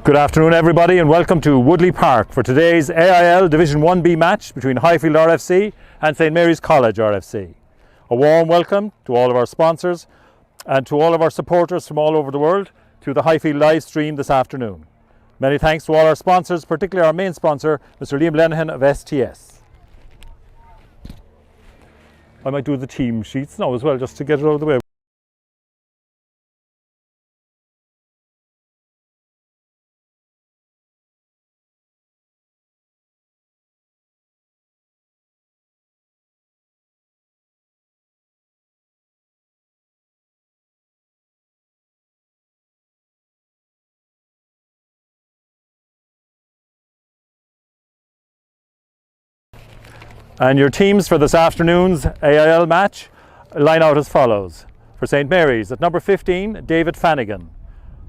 Good afternoon everybody and welcome to Woodleigh Park for today's AIL Division 1B match between Highfield RFC and St Mary's College RFC. A warm welcome to all of our sponsors and to all of our supporters from all over the world to the Highfield live stream this afternoon. Many thanks to all our sponsors, particularly our main sponsor, Mr. Liam Lenihan of STS. I might do the team sheets now as well just to get it out of the way. And your teams for this afternoon's AIL match line out as follows. For St Mary's, at number 15, David Fannigan.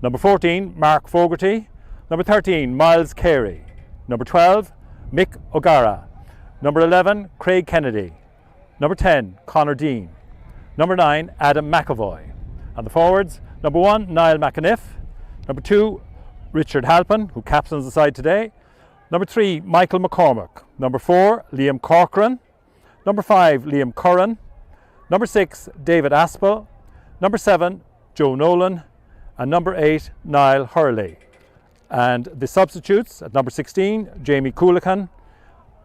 Number 14, Mark Fogarty. Number 13, Miles Carey. Number 12, Mick O'Gara. Number 11, Craig Kennedy. Number 10, Conor Dean. Number 9, Adam McAvoy. And the forwards, number 1, Niall McAniff. Number 2, Richard Halpin, who captains the side today. Number 3, Michael McCormack. Number 4, Liam Corcoran. Number 5, Liam Curran. Number 6, David Aspel. Number 7, Joe Nolan. And number 8, Niall Hurley. And the substitutes at number 16, Jamie Coolican.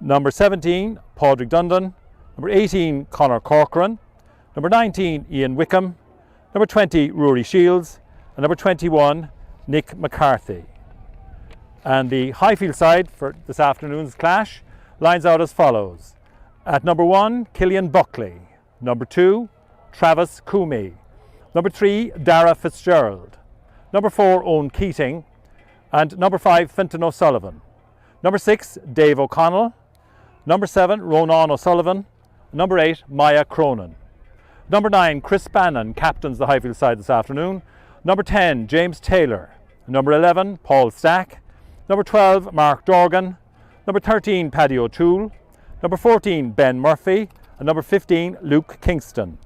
Number 17, Padraig Dundon. Number 18, Conor Corcoran. Number 19, Ian Wickham. Number 20, Rory Shields. And number 21, Nick McCarthy. And the Highfield side for this afternoon's clash lines out as follows. At number 1, Killian Buckley. Number 2, Travis Coomey. Number 3, Dara Fitzgerald. Number 4, Owen Keating. And number 5, Fintan O'Sullivan. Number 6, Dave O'Connell. Number 7, Ronan O'Sullivan. Number 8, Maya Cronin. Number 9, Chris Bannon captains the Highfield side this afternoon. Number 10, James Taylor. Number 11, Paul Stack. Number 12, Mark Dorgan. Number 13, Paddy O'Toole. Number 14, Ben Murphy. And number 15, Luke Kingston.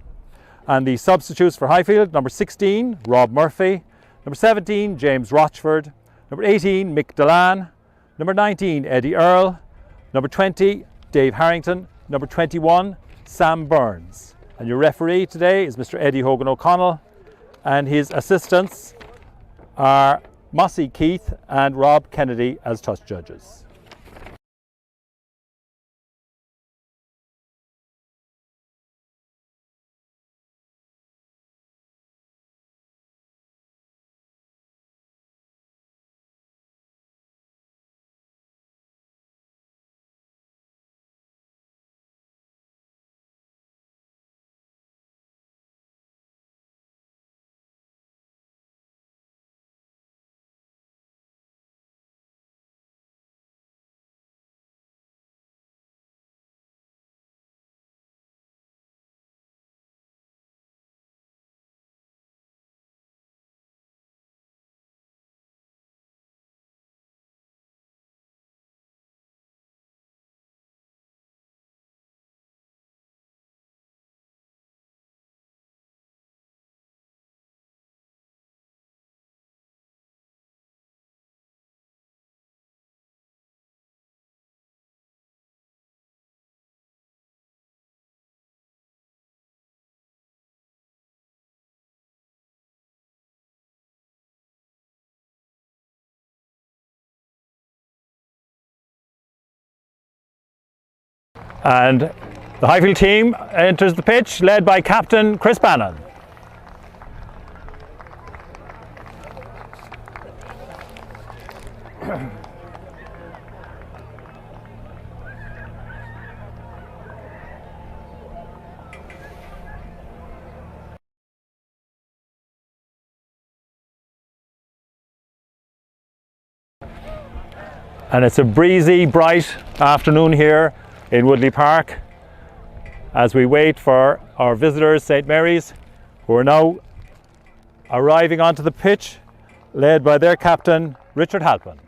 And the substitutes for Highfield, number 16, Rob Murphy. Number 17, James Rochford. Number 18, Mick Delan. Number 19, Eddie Earl. Number 20, Dave Harrington. Number 21, Sam Burns. And your referee today is Mr. Eddie Hogan O'Connell. And his assistants are Mossy Keith and Rob Kennedy as touch judges. And the Highfield team enters the pitch, led by captain Chris Bannon. And it's a breezy, bright afternoon here in Woodleigh Park as we wait for our visitors, St Mary's, who are now arriving onto the pitch, led by their captain, Richard Halpin.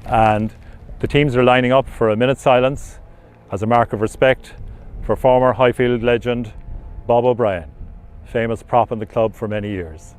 And the teams are lining up for a minute's silence as a mark of respect for former Highfield legend Bob O'Brien, famous prop in the club for many years.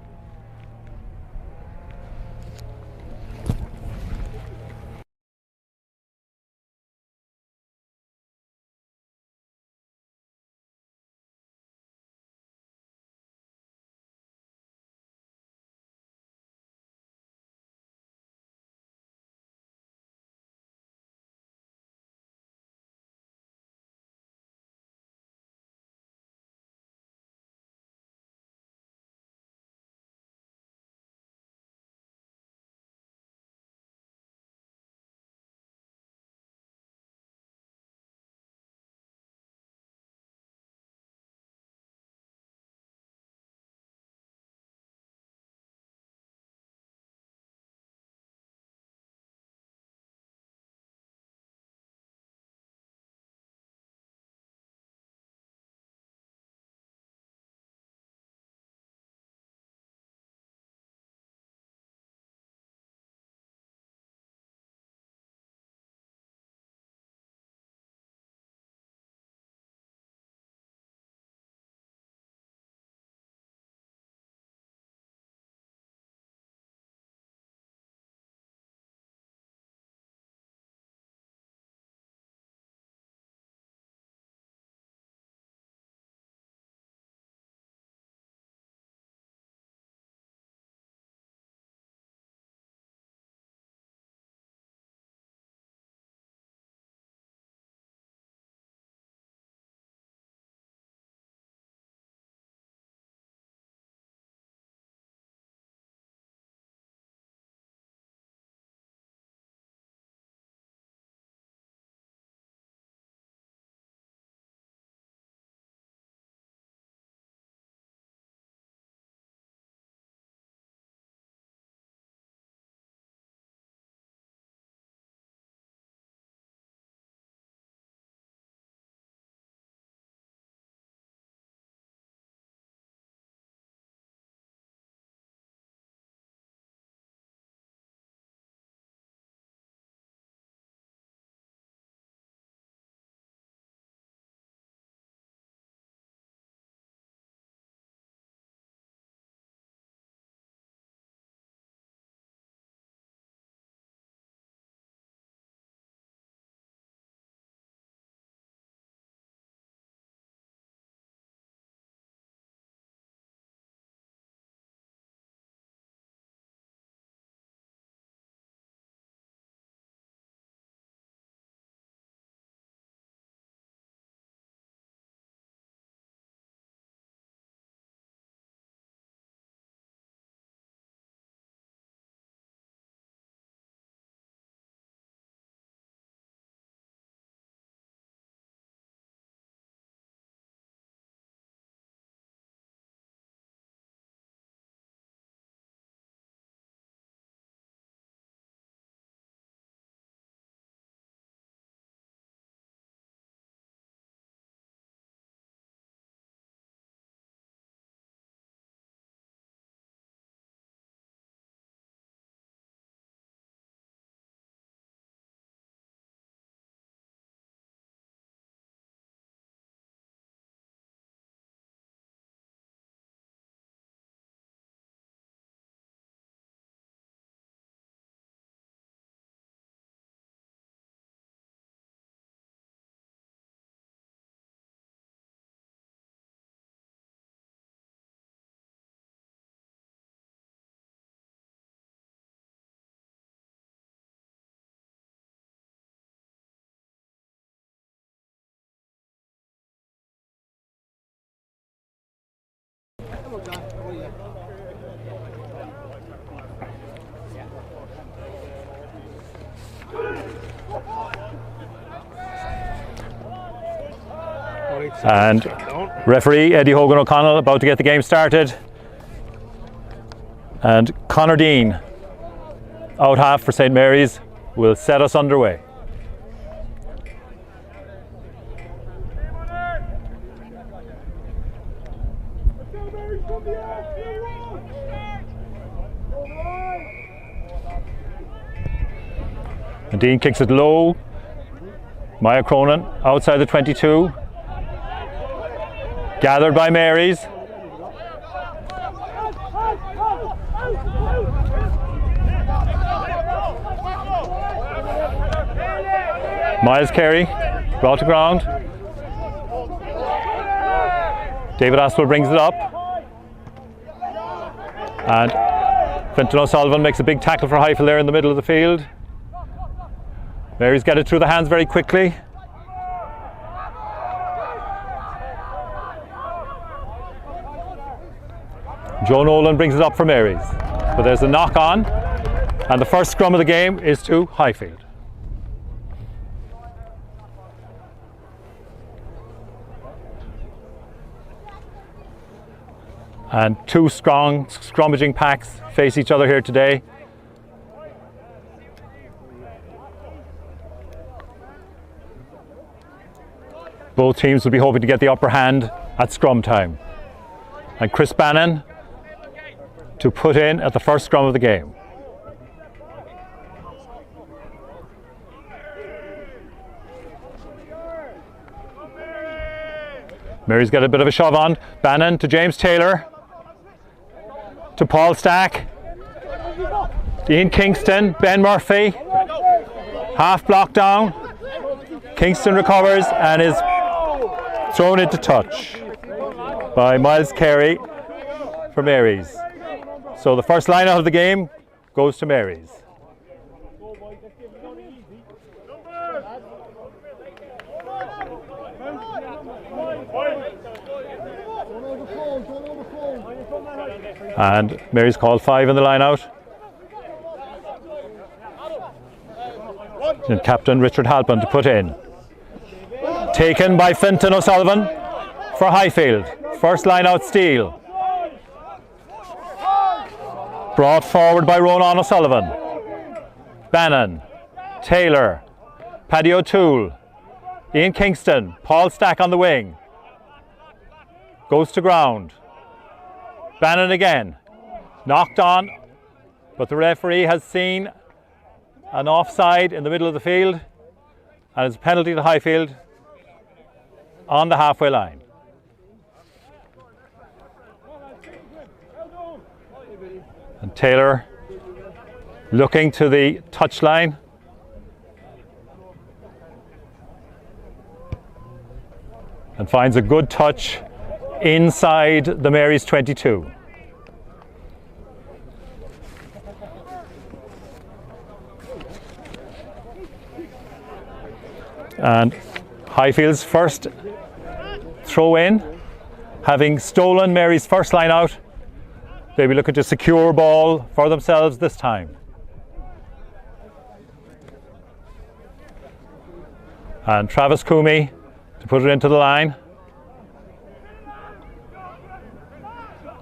And referee Eddie Hogan O'Connell about to get the game started. And Conor Dean, out half for St Mary's, will set us underway. And Dean kicks it low. Maya Cronin outside the 22. Gathered by Marys. Miles Carey brought to ground. David Aspel brings it up. And Fintan O'Sullivan makes a big tackle for Highfield there in the middle of the field. Marys get it through the hands very quickly. Joe Nolan brings it up for Marys. But there's a knock on. And the first scrum of the game is to Highfield. And two strong scrummaging packs face each other here today. Both teams will be hoping to get the upper hand at scrum time. And Chris Bannon to put in at the first scrum of the game. Mary's got a bit of a shove on. Bannon to James Taylor. To Paul Stack. Ian Kingston, Ben Murphy. Half block down. Kingston recovers and is thrown into touch by Miles Carey for Marys. So the first line out of the game goes to Marys. And Marys called 5 in the line out. And Captain Richard Halpin to put in. Taken by Fintan O'Sullivan for Highfield. First line out steal. Brought forward by Ronan O'Sullivan. Bannon, Taylor, Paddy O'Toole, Ian Kingston, Paul Stack on the wing. Goes to ground. Bannon again. Knocked on, but the referee has seen an offside in the middle of the field and it's a penalty to Highfield on the halfway line. And Taylor looking to the touchline. And finds a good touch inside the Marys 22. And Highfield's first throw in, having stolen Marys' first line out, they'll be looking to secure ball for themselves this time. And Travis Coomey to put it into the line.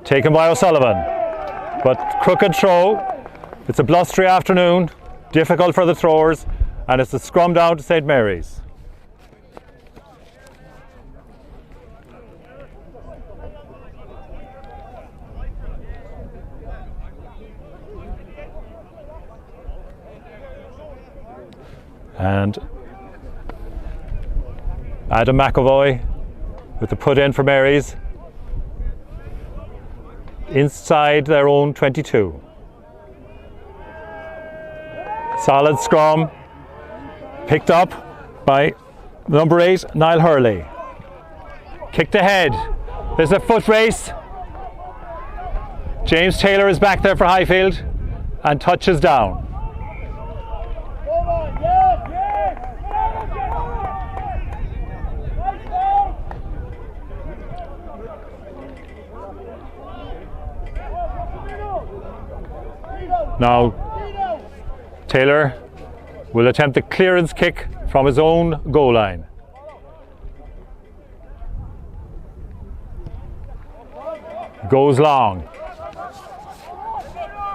Taken by O'Sullivan, but crooked throw. It's a blustery afternoon, difficult for the throwers, and it's a scrum down to St. Mary's. And Adam McAvoy with the put in for Marys inside their own 22. Solid scrum picked up by number 8 Niall Hurley. Kicked ahead. There's a foot race. James Taylor is back there for Highfield and touches down. Now Taylor will attempt a clearance kick from his own goal line. Goes long.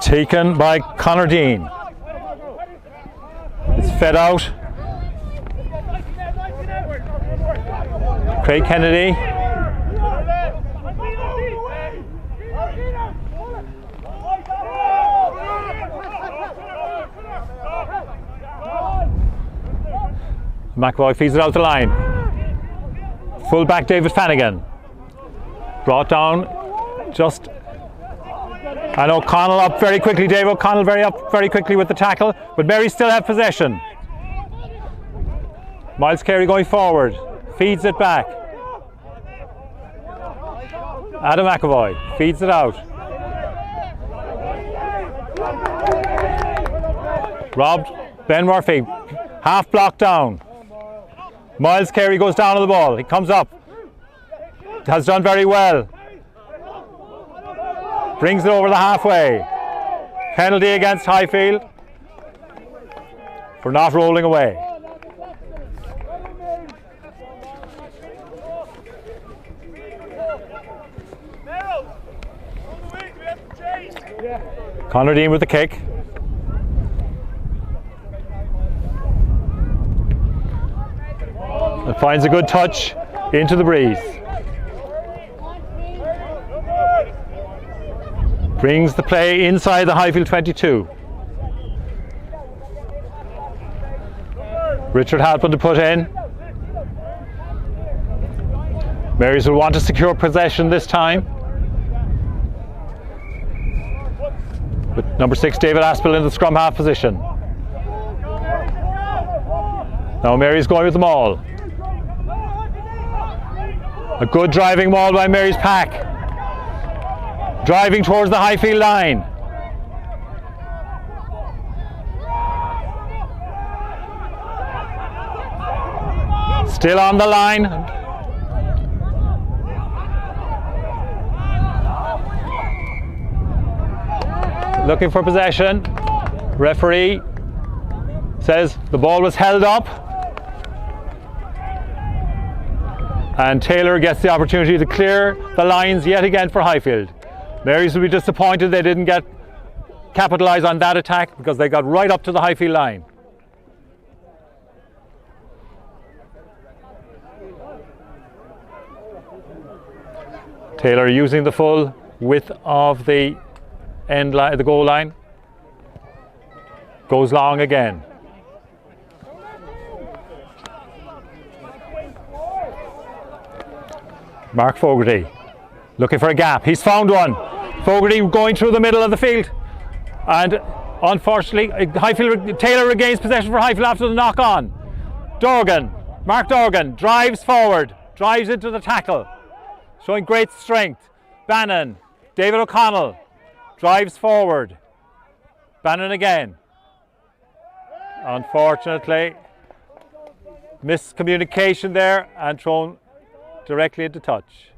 Taken by Conor Dean. It's fed out. Craig Kennedy. McAvoy feeds it out the line. Full back David Flanagan. Brought down just... And O'Connell up very quickly. Dave O'Connell very quickly with the tackle. But Mary still have possession. Miles Carey going forward. Feeds it back. Adam McAvoy feeds it out. Robbed. Ben Murphy. Half blocked down. Miles Carey goes down on the ball. He comes up. Has done very well. Brings it over the halfway. Penalty against Highfield for not rolling away. Conor Dean with the kick. And finds a good touch into the breeze. Brings the play inside the Highfield 22. Richard Halpin to put in. Marys will want to secure possession this time. With number 6 David Aspel in the scrum half position. Now Mary's going with the maul. A good driving maul by Mary's pack. Driving towards the Highfield line. Still on the line. Looking for possession. Referee says the ball was held up. And Taylor gets the opportunity to clear the lines yet again for Highfield. Marys will be disappointed they didn't capitalise on that attack because they got right up to the Highfield line. Taylor using the full width of the end line, the goal line. Goes long again. Mark Fogarty looking for a gap. He's found one. Fogarty going through the middle of the field. And unfortunately, Taylor regains possession for Highfield after the knock on. Mark Dorgan drives forward, drives into the tackle, showing great strength. Bannon, David O'Connell drives forward. Bannon again. Unfortunately, miscommunication there and thrown directly into touch.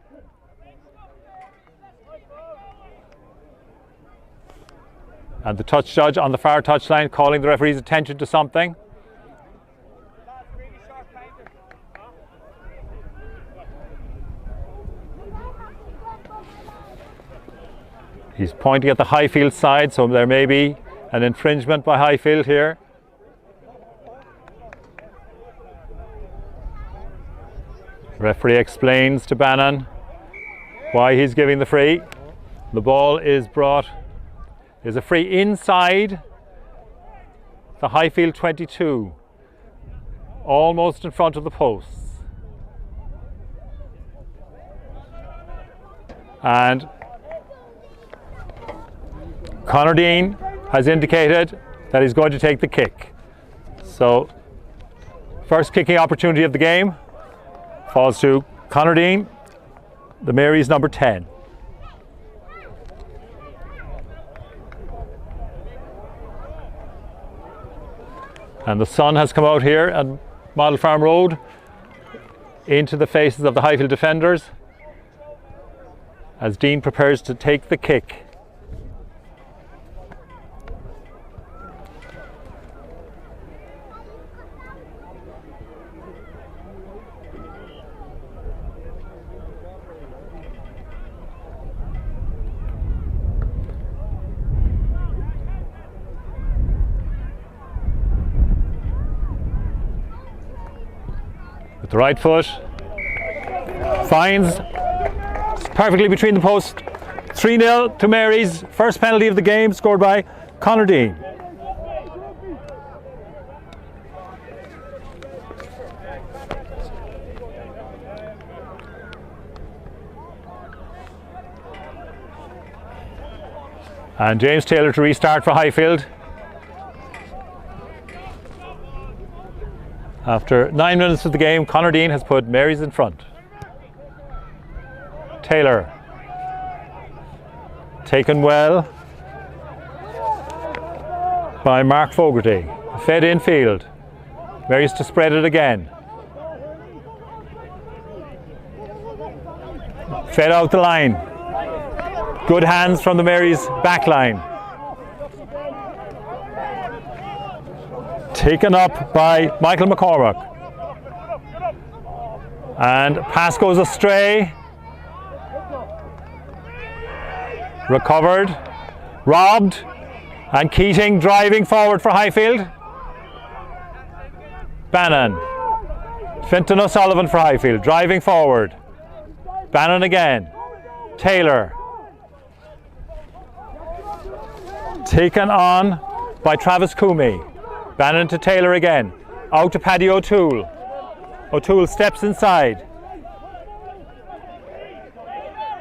And the touch judge on the far touchline calling the referee's attention to something. He's pointing at the Highfield side, so there may be an infringement by Highfield here. Referee explains to Bannon why he's giving the free. The ball is brought. There's a free inside the Highfield 22, almost in front of the posts. And Conor Dean has indicated that he's going to take the kick. So, first kicking opportunity of the game falls to Conor Dean, the Marys number 10. And the sun has come out here at Model Farm Road into the faces of the Highfield defenders as Dean prepares to take the kick. The right foot finds perfectly between the posts. 3-0 to Marys. First penalty of the game scored by Conor Dean. And James Taylor to restart for Highfield. After 9 minutes of the game, Conor Dean has put Mary's in front. Taylor. Taken well by Mark Fogarty. Fed infield. Mary's to spread it again. Fed out the line. Good hands from the Mary's back line. Taken up by Michael McCormack. And pass goes astray. Recovered. Robbed. And Keating driving forward for Highfield. Bannon. Fintan O'Sullivan for Highfield. Driving forward. Bannon again. Taylor. Taken on by Travis Coomey. Bannon to Taylor again. Out to Paddy O'Toole. O'Toole steps inside.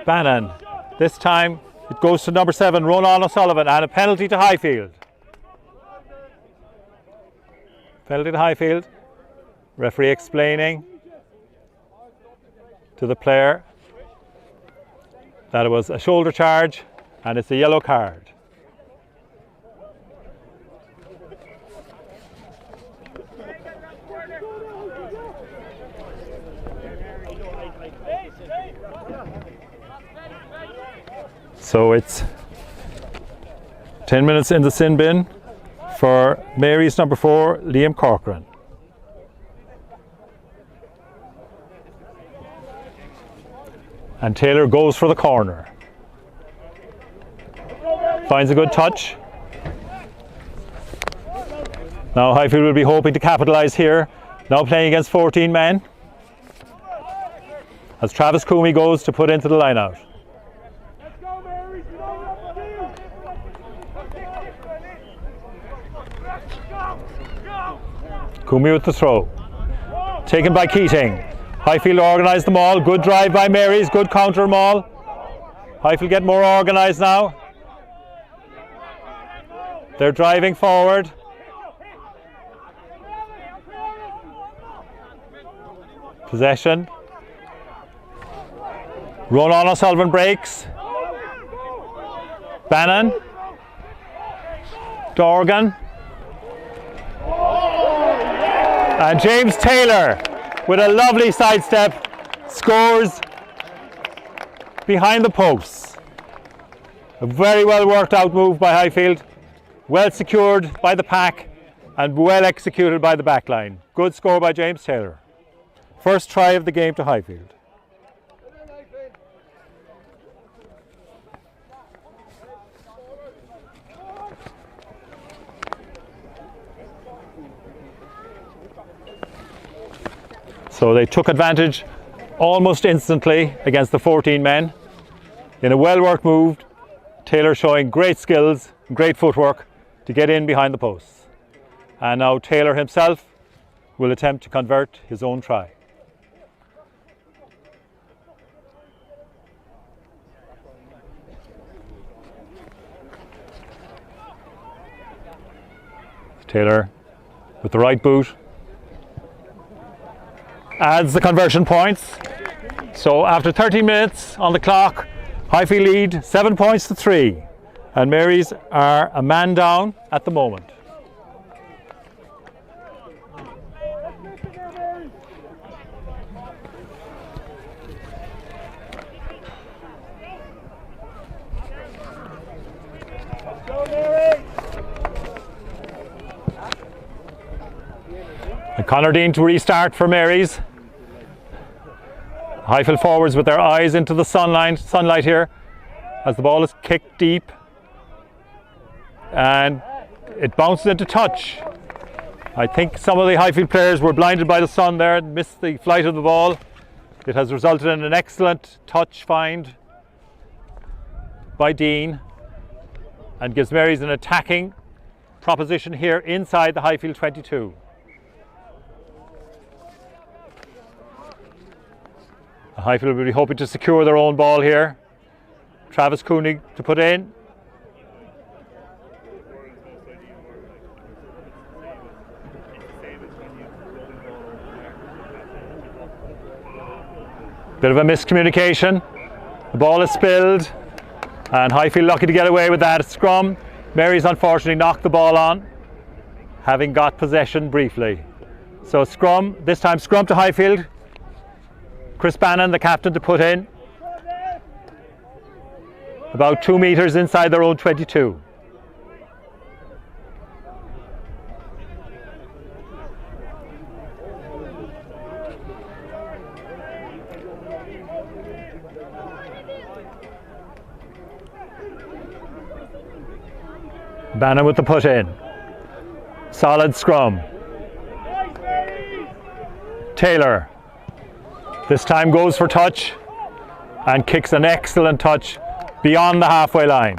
Bannon. This time it goes to number 7, Ronan O'Sullivan, and a penalty to Highfield. Penalty to Highfield. Referee explaining to the player that it was a shoulder charge and it's a yellow card. So it's 10 minutes in the sin bin for Mary's number 4, Liam Corcoran. And Taylor goes for the corner. Finds a good touch. Now Highfield will be hoping to capitalise here. Now playing against 14 men. As Travis Coomey goes to put into the line out. Coomey with the throw. Taken by Keating. Highfield organised them all. Good drive by Mary's. Good counter maul. Highfield get more organised now. They're driving forward. Possession. Ronan O'Sullivan breaks. Bannon. Dorgan. And James Taylor with a lovely sidestep scores behind the posts. A very well worked out move by Highfield. Well secured by the pack and well executed by the back line. Good score by James Taylor. First try of the game to Highfield. So they took advantage almost instantly against the 14 men. In a well-worked move, Taylor showing great skills, great footwork to get in behind the posts. And now Taylor himself will attempt to convert his own try. Taylor with the right boot. Adds the conversion points. So after 30 minutes on the clock, Highfield lead 7 points to 3, and Mary's are a man down at the moment. And Conor Dean to restart for Mary's. Highfield forwards with their eyes into the sunlight here as the ball is kicked deep and it bounces into touch. I think some of the Highfield players were blinded by the sun there and missed the flight of the ball. It has resulted in an excellent touch find by Dean and gives Mary's an attacking proposition here inside the Highfield 22. Highfield will be hoping to secure their own ball here. Travis Cooney to put in. Bit of a miscommunication. The ball is spilled and Highfield lucky to get away with that scrum. Mary's unfortunately knocked the ball on, having got possession briefly. So scrum, this time scrum to Highfield. Chris Bannon, the captain, to put in. About 2 metres inside their own 22. Bannon with the put in. Solid scrum. Taylor this time goes for touch and kicks an excellent touch beyond the halfway line.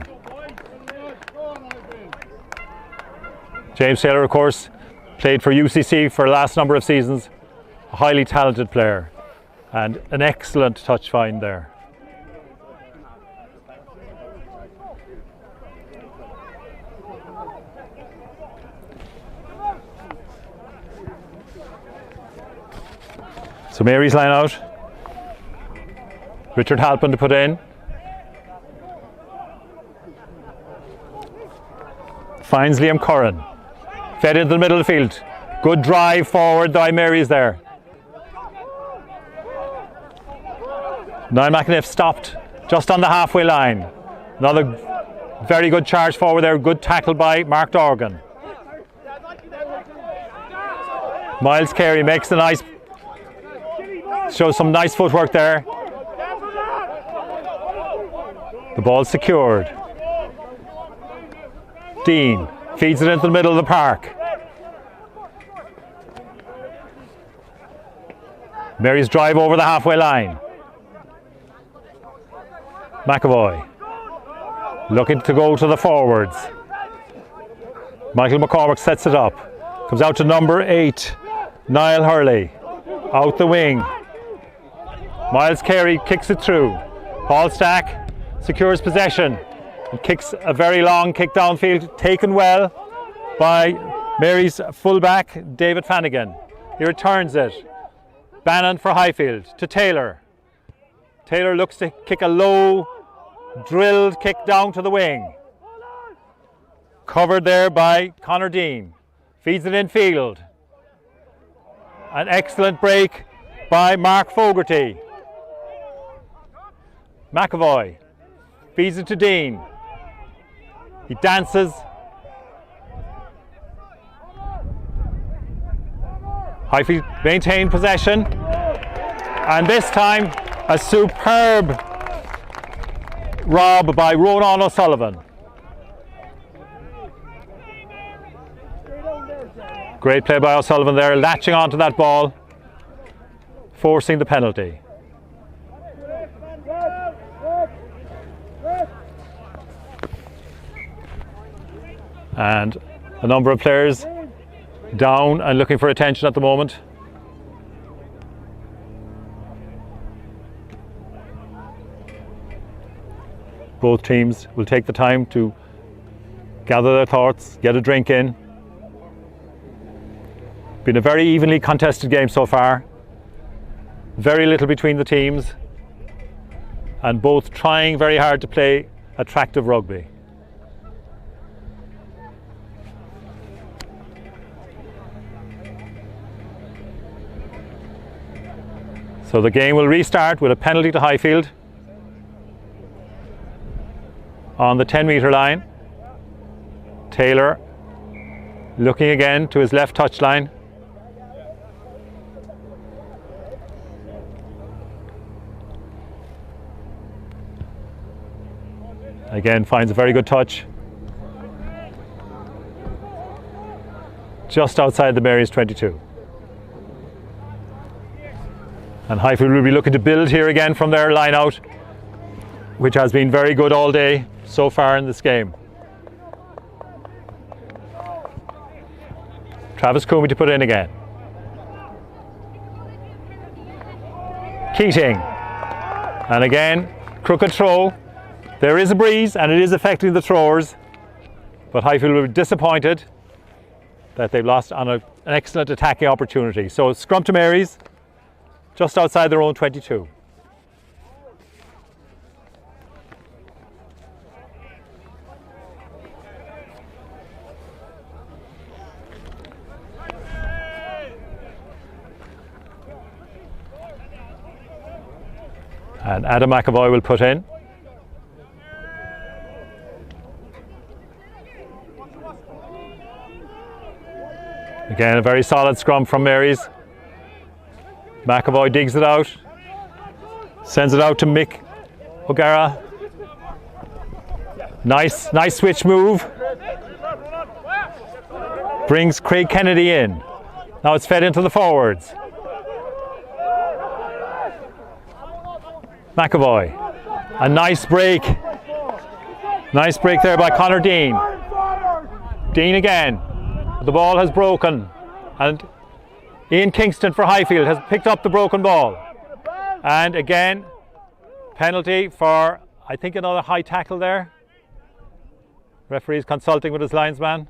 James Taylor, of course, played for UCC for the last number of seasons. A highly talented player and an excellent touch find there. So Mary's line out. Richard Halpin to put in. Finds Liam Curran. Fed into the middle of the field. Good drive forward by Mary's there. Niall McAniff stopped just on the halfway line. Another very good charge forward there. Good tackle by Mark Dorgan. Miles Carey makes a nice, shows some nice footwork there. The ball secured. Dean feeds it into the middle of the park. Mary's drive over the halfway line. McAvoy looking to go to the forwards. Michael McCormick sets it up. Comes out to number 8, Niall Hurley. Out the wing. Miles Carey kicks it through. Paul Stack secures possession and kicks a very long kick downfield, taken well by Mary's fullback David Flanagan. He returns it. Bannon for Highfield to Taylor. Taylor looks to kick a low drilled kick down to the wing. Covered there by Conor Dean. Feeds it in field. An excellent break by Mark Fogarty. McAvoy feeds it to Dean. He dances. Highfield maintain possession. And this time a superb rob by Ronan O'Sullivan. Great play by O'Sullivan there, latching onto that ball, forcing the penalty. And a number of players down and looking for attention at the moment. Both teams will take the time to gather their thoughts, get a drink in. Been a very evenly contested game so far. Very little between the teams, and both trying very hard to play attractive rugby. So the game will restart with a penalty to Highfield on the 10-metre line. Taylor looking again to his left touchline. Again finds a very good touch. Just outside the Mary's 22. And Highfield will be looking to build here again from their line out, which has been very good all day so far in this game. Travis Coomey to put in again. Keating And again, crooked throw. There is a breeze and it is affecting the throwers, but Highfield will be disappointed that they've lost on an excellent attacking opportunity. So scrum to Mary's, just outside their own 22. And Adam McAvoy will put in. Again, a very solid scrum from Mary's. McAvoy digs it out, sends it out to Mick O'Gara. Nice switch move. Brings Craig Kennedy in. Now it's fed into the forwards. McAvoy, a nice break. Nice break there by Conor Dean. Dean again. The ball has broken and Ian Kingston for Highfield has picked up the broken ball. And again, penalty for, I think, another high tackle there. Referee's consulting with his linesman.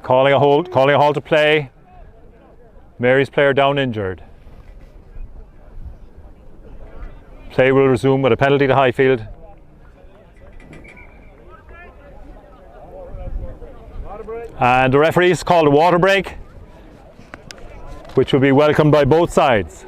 Calling a halt to play. Mary's player down injured. Play will resume with a penalty to Highfield. And the referees called a water break, which will be welcomed by both sides.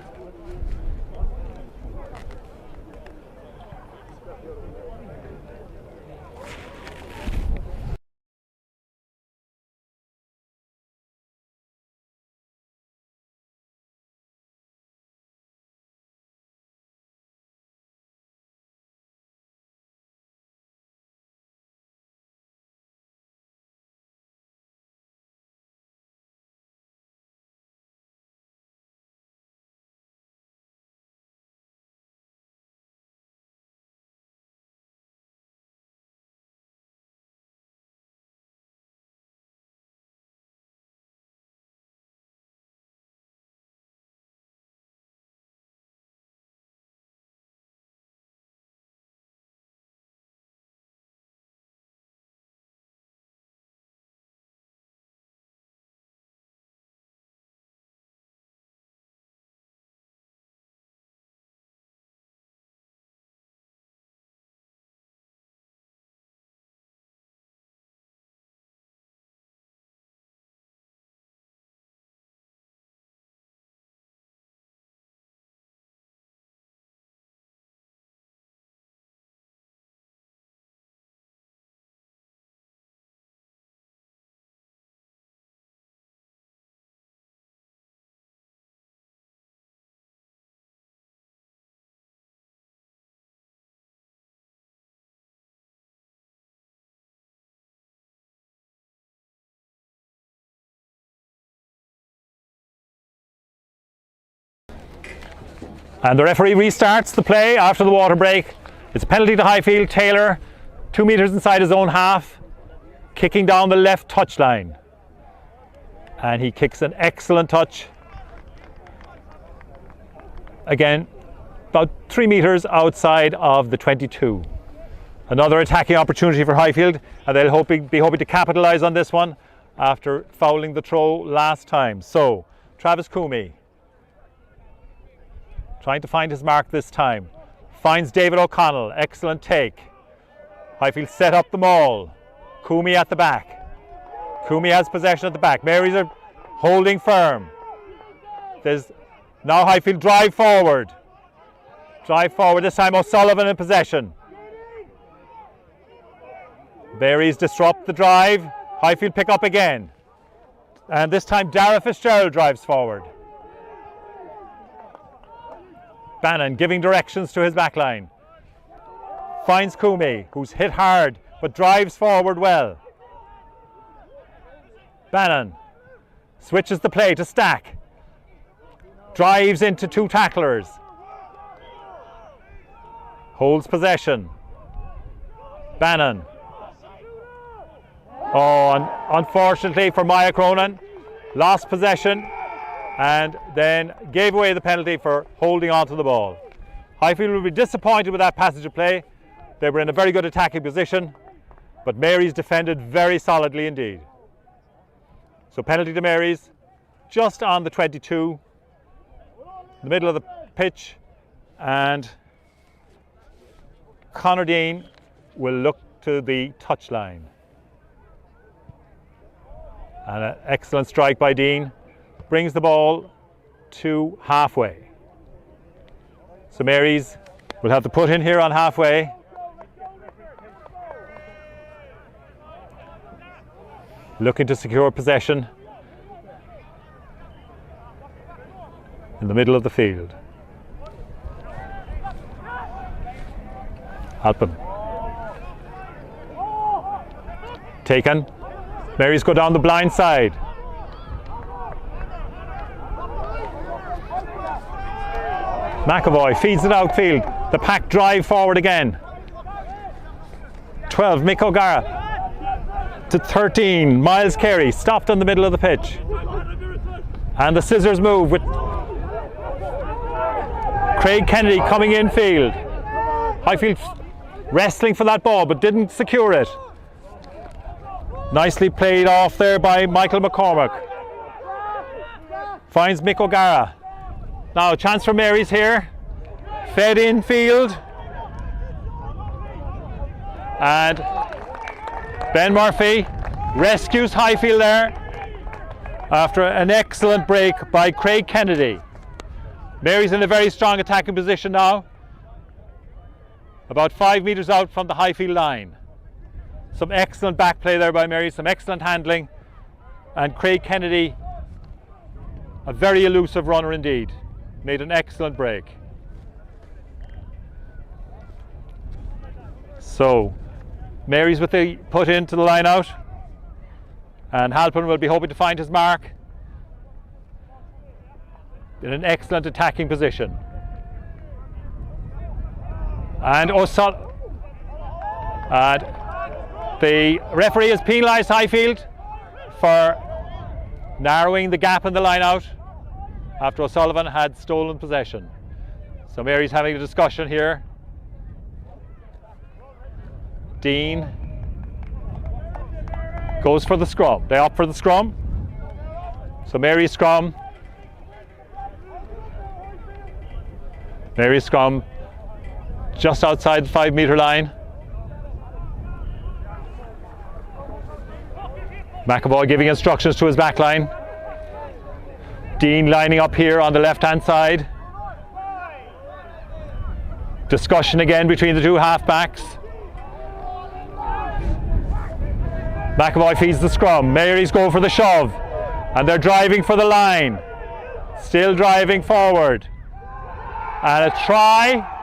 And the referee restarts the play after the water break. It's a penalty to Highfield. Taylor, 2 metres inside his own half, kicking down the left touchline. And he kicks an excellent touch. Again, about 3 metres outside of the 22. Another attacking opportunity for Highfield, and they'll be hoping to capitalise on this one after fouling the throw last time. So, Travis Coomey, trying to find his mark this time. Finds David O'Connell. Excellent take. Highfield set up the maul. Coomey at the back. Coomey has possession at the back. Marys are holding firm. There's now Highfield drive forward. Drive forward. This time O'Sullivan in possession. Marys disrupt the drive. Highfield pick up again. And this time Dara Fitzgerald drives forward. Bannon giving directions to his backline. Finds Coomey, who's hit hard but drives forward well. Bannon switches the play to Stack. Drives into 2 tacklers. Holds possession. Bannon. Oh, unfortunately for Maya Cronin, lost possession and then gave away the penalty for holding on to the ball. Highfield will be disappointed with that passage of play. They were in a very good attacking position, but Mary's defended very solidly indeed. So penalty to Mary's, just on the 22, the middle of the pitch, and Conor Dean will look to the touchline. And an excellent strike by Dean brings the ball to halfway. So Mary's will have to put in here on halfway. Looking to secure possession in the middle of the field. Halpin. Taken. Mary's go down the blind side. McAvoy feeds it outfield. The pack drive forward again. 12, Mick O'Gara to 13, Miles Carey stopped in the middle of the pitch. And the scissors move with Craig Kennedy coming in field. Highfield wrestling for that ball but didn't secure it. Nicely played off there by Michael McCormack. Finds Mick O'Gara. Now a chance for Mary's here. Fed in field. And Ben Murphy rescues Highfield there after an excellent break by Craig Kennedy. Mary's in a very strong attacking position now, about 5 metres out from the Highfield line. Some excellent back play there by Mary, some excellent handling, and Craig Kennedy, a very elusive runner indeed, made an excellent break. So Mary's with the put into the line out, and Halpin will be hoping to find his mark in an excellent attacking position. And the referee has penalised Highfield for narrowing the gap in the line out after O'Sullivan had stolen possession. So Mary's having a discussion here. Dean goes for the scrum. They opt for the scrum. So Mary's scrum. Mary's scrum just outside the 5 metre line. McAvoy giving instructions to his back line. Dean lining up here on the left hand side. Discussion again between the two half backs. McAvoy feeds the scrum. Mary's go for the shove, and they're driving for the line. Still driving forward. And a try.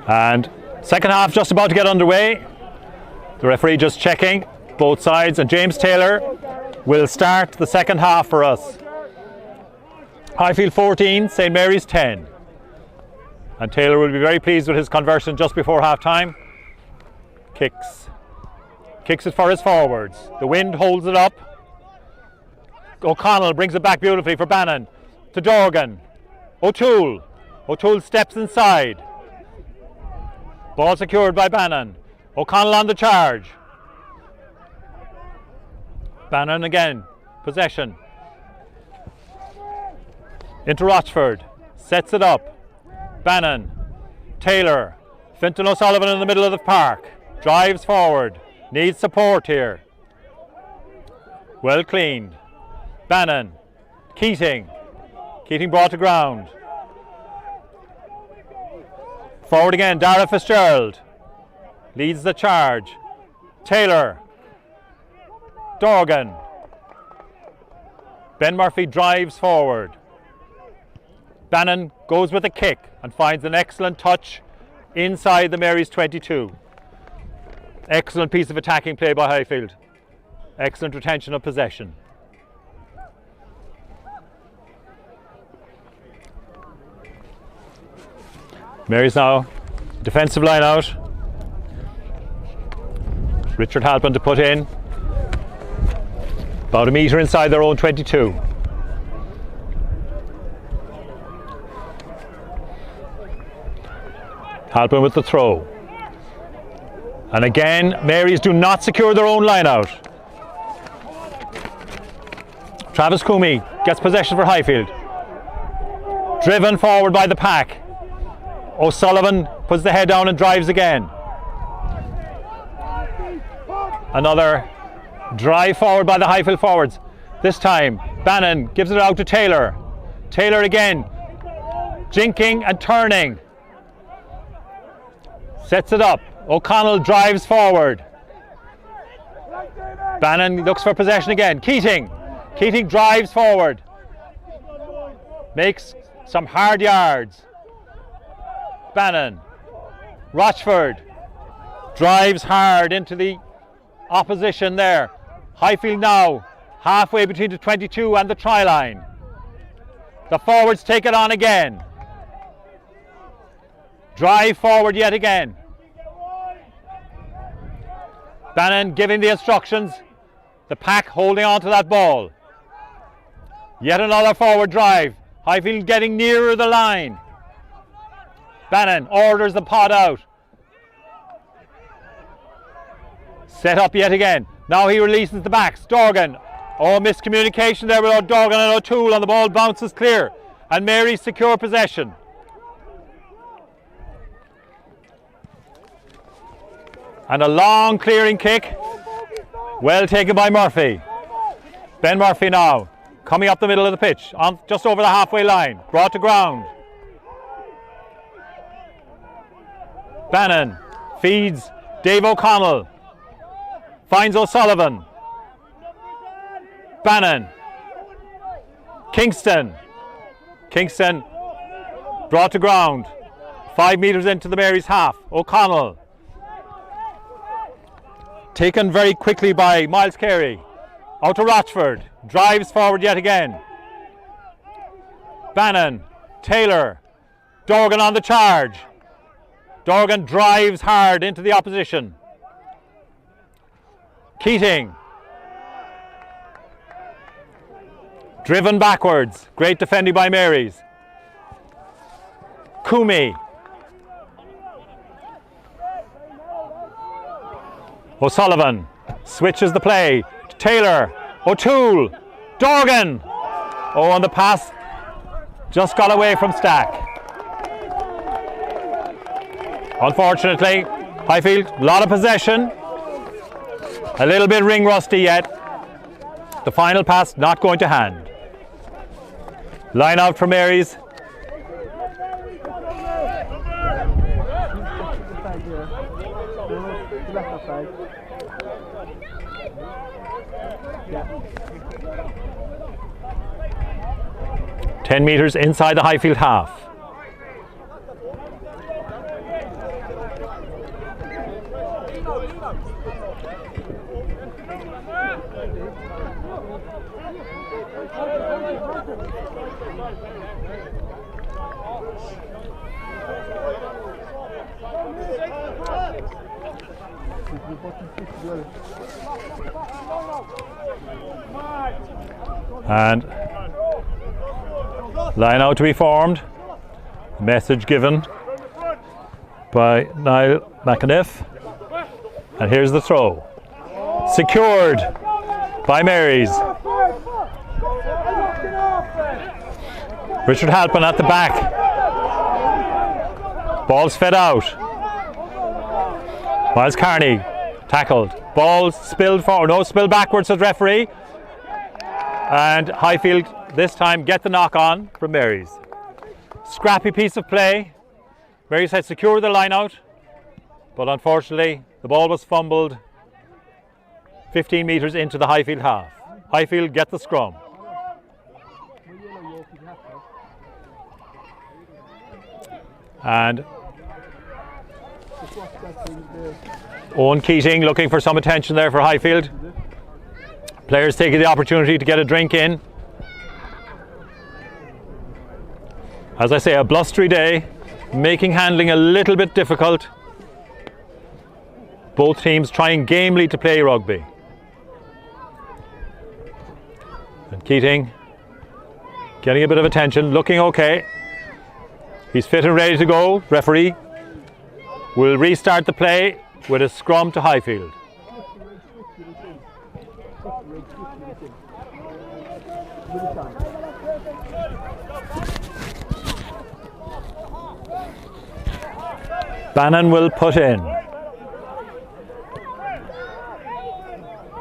And second half just about to get underway. The referee just checking both sides, and James Taylor will start the second half for us. Highfield 14, St Mary's 10. And Taylor will be very pleased with his conversion just before half time. Kicks it for his forwards. The wind holds it up. O'Connell brings it back beautifully for Bannon. To Dorgan. O'Toole steps inside. Ball secured by Bannon. O'Connell on the charge. Bannon again. Possession. Into Rochford. Sets it up. Bannon. Taylor. Fintan O'Sullivan in the middle of the park. Drives forward. Needs support here. Well cleaned. Bannon. Keating brought to ground. Forward again, Dara Fitzgerald leads the charge. Taylor. Dorgan. Ben Murphy drives forward. Bannon goes with a kick and finds an excellent touch inside the Mary's 22. Excellent piece of attacking play by Highfield. Excellent retention of possession. Mary's now defensive line out. Richard Halpin to put in. About a metre inside their own 22. Halpin with the throw. And again, Mary's do not secure their own line out. Travis Coomey gets possession for Highfield. Driven forward by the pack. O'Sullivan puts the head down and drives again. Another drive forward by the Highfield forwards. This time, Bannon gives it out to Taylor. Taylor again, jinking and turning. Sets it up. O'Connell drives forward. Bannon looks for possession again. Keating drives forward. Makes some hard yards. Bannon. Rochford drives hard into the opposition there. Highfield now halfway between the 22 and the try line. The forwards take it on again. Drive forward yet again. Bannon giving the instructions. The pack holding on to that ball. Yet another forward drive. Highfield getting nearer the line. Bannon orders the pod out. Set up yet again. Now he releases the backs. Dorgan. Oh, miscommunication there with Dorgan and O'Toole, and the ball bounces clear. And Mary secure possession. And a long clearing kick. Well taken by Murphy. Ben Murphy now coming up the middle of the pitch, on just over the halfway line. Brought to ground. Bannon feeds Dave O'Connell. Finds O'Sullivan. Bannon. Kingston brought to ground. 5 metres into the Mary's half. O'Connell. Taken very quickly by Miles Carey. Out to Rochford. Drives forward yet again. Bannon. Taylor. Dorgan on the charge. Dorgan drives hard into the opposition. Keating. Driven backwards. Great defending by Mary's. Coomey. O'Sullivan switches the play. Taylor. O'Toole. Dorgan. Oh, and the pass just got away from Stack. Unfortunately, Highfield, a lot of possession. A little bit ring rusty yet. The final pass not going to hand. Line out for Mary's. Yeah. 10 metres inside the Highfield half. And line out to be formed. Message given by Niall McAniff. And here's the throw. Secured by Marys. Richard Halpin at the back. Ball's fed out. Miles Carney tackled. Ball spilled forward. No, spilled backwards, says referee. And Highfield this time get the knock on from Marys. Scrappy piece of play. Marys had secured the line out, but unfortunately the ball was fumbled 15 metres into the Highfield half. Highfield get the scrum. And Owen Keating looking for some attention there for Highfield. Players taking the opportunity to get a drink in. As I say, a blustery day, making handling a little bit difficult. Both teams trying gamely to play rugby. And Keating getting a bit of attention, looking okay. He's fit and ready to go. Referee will restart the play with a scrum to Highfield. Bannon will put in.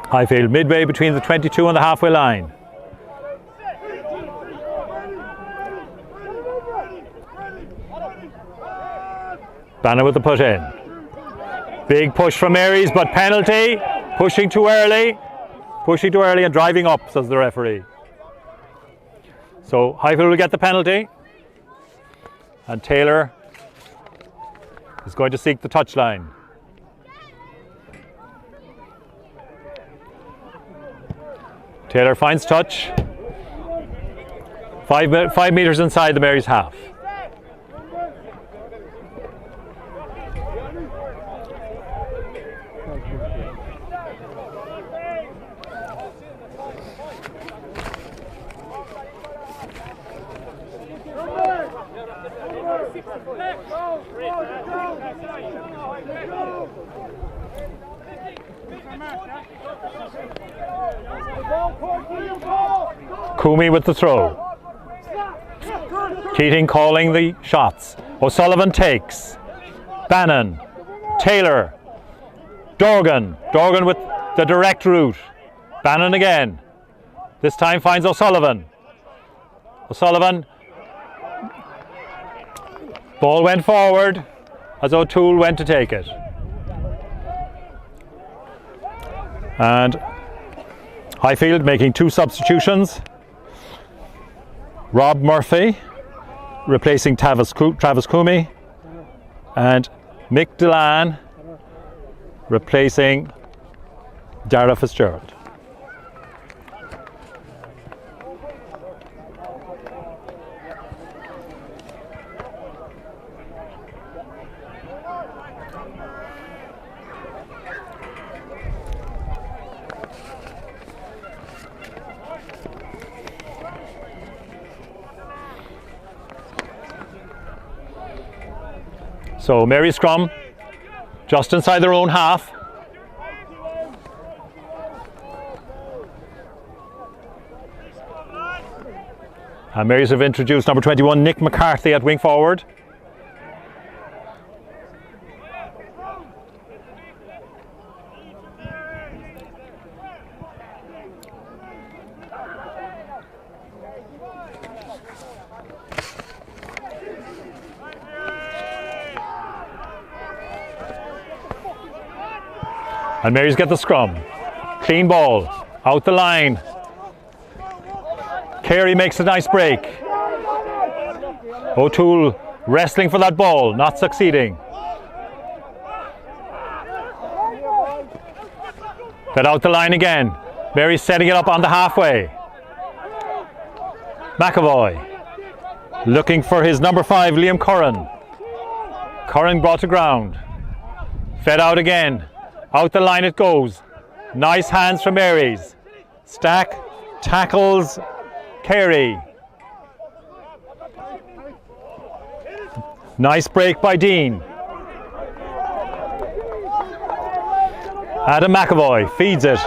Highfield midway between the 22 and the halfway line. Bannon with the put in. Big push from Marys, but penalty. Pushing too early. Pushing too early and driving up, says the referee. So Highfield will get the penalty. And Taylor is going to seek the touchline. Taylor finds touch. 5 metres inside the Marys half. Coomey with the throw. Keating calling the shots. O'Sullivan takes. Bannon. Taylor. Dorgan. Dorgan with the direct route. Bannon again. This time finds O'Sullivan. O'Sullivan. Ball went forward as O'Toole went to take it. And Highfield making 2 substitutions. Rob Murphy replacing Travis Coomey, and Mick Delan replacing Dara Fitzgerald. So Mary scrum just inside their own half. And Marys have introduced number 21 Nick McCarthy at wing forward. And Marys get the scrum. Clean ball, out the line. Carey makes a nice break. O'Toole Wrestling for that ball, not succeeding. Fed out the line again. Mary's setting it up on the halfway. McAvoy looking for his number 5, Liam Curran. Curran brought to ground. Fed out again. Out the line it goes. Nice hands from Mary's. Stack tackles Carey. Nice break by Dean. Adam McAvoy feeds it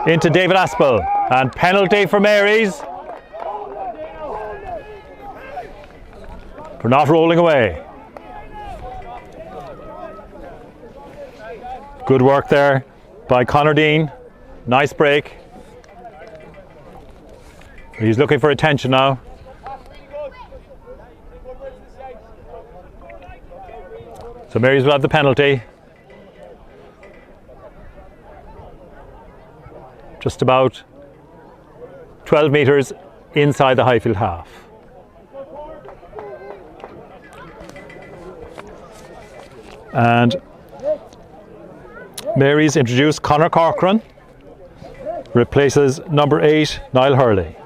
into David Aspel, and penalty for Mary's for not rolling away. Good work there by Conor Dean. Nice break. He's looking for attention now. So Mary's will have the penalty. Just about 12 metres inside the Highfield half. And Mary's introduced Conor Corcoran, replaces number 8, Niall Hurley.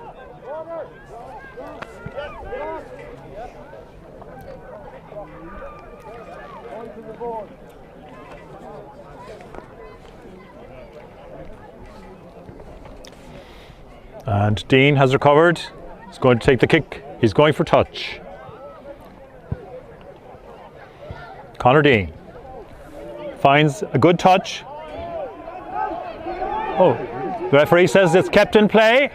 And Dean has recovered. He's going to take the kick. He's going for touch. Conor Dean finds a good touch. Oh, the referee says it's kept in play.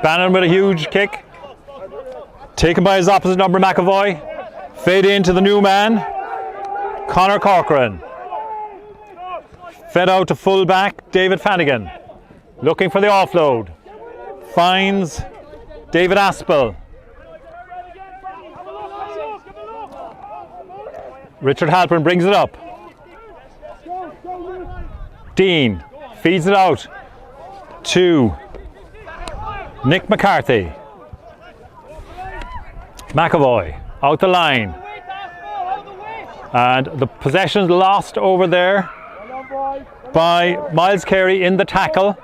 Bannon with a huge kick. Taken by his opposite number, McAvoy. Fade into the new man, Conor Corcoran. Fed out to full back, David Flanagan. Looking for the offload. Finds David Aspel. Richard Halpern brings it up. Dean feeds it out to Nick McCarthy. McAvoy out the line. And the possession's lost over there by Miles Carey in the tackle.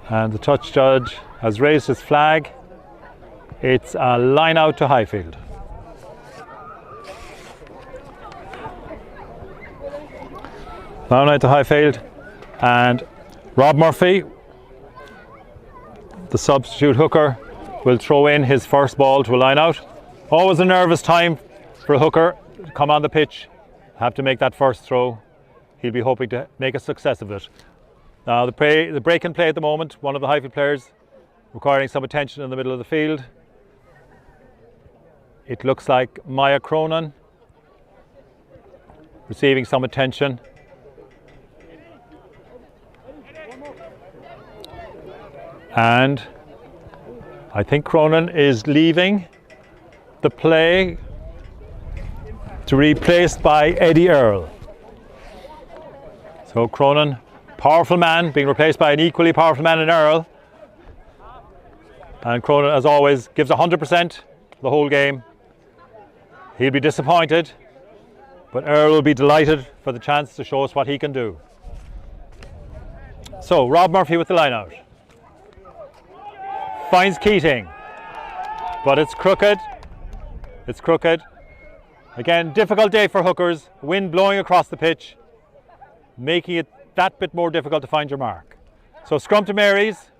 And the touch judge has raised his flag. It's a line out to Highfield. Line out to Highfield, and Rob Murphy, the substitute hooker, will throw in his first ball to a line out. Always a nervous time for a hooker to come on the pitch, have to make that first throw. He'll be hoping to make a success of it. Now the break and play at the moment, one of the Highfield players requiring some attention in the middle of the field. It looks like Maya Cronin receiving some attention. And I think Cronin is leaving the play to be replaced by Eddie Earle. So Cronin, powerful man, being replaced by an equally powerful man in Earle. And Cronin, as always, gives 100% the whole game. He'll be disappointed, but Earle will be delighted for the chance to show us what he can do. So Rob Murphy with the line out. Finds Keating, but it's crooked. It's crooked. Again, difficult day for hookers. Wind blowing across the pitch, making it that bit more difficult to find your mark. So scrum to Mary's.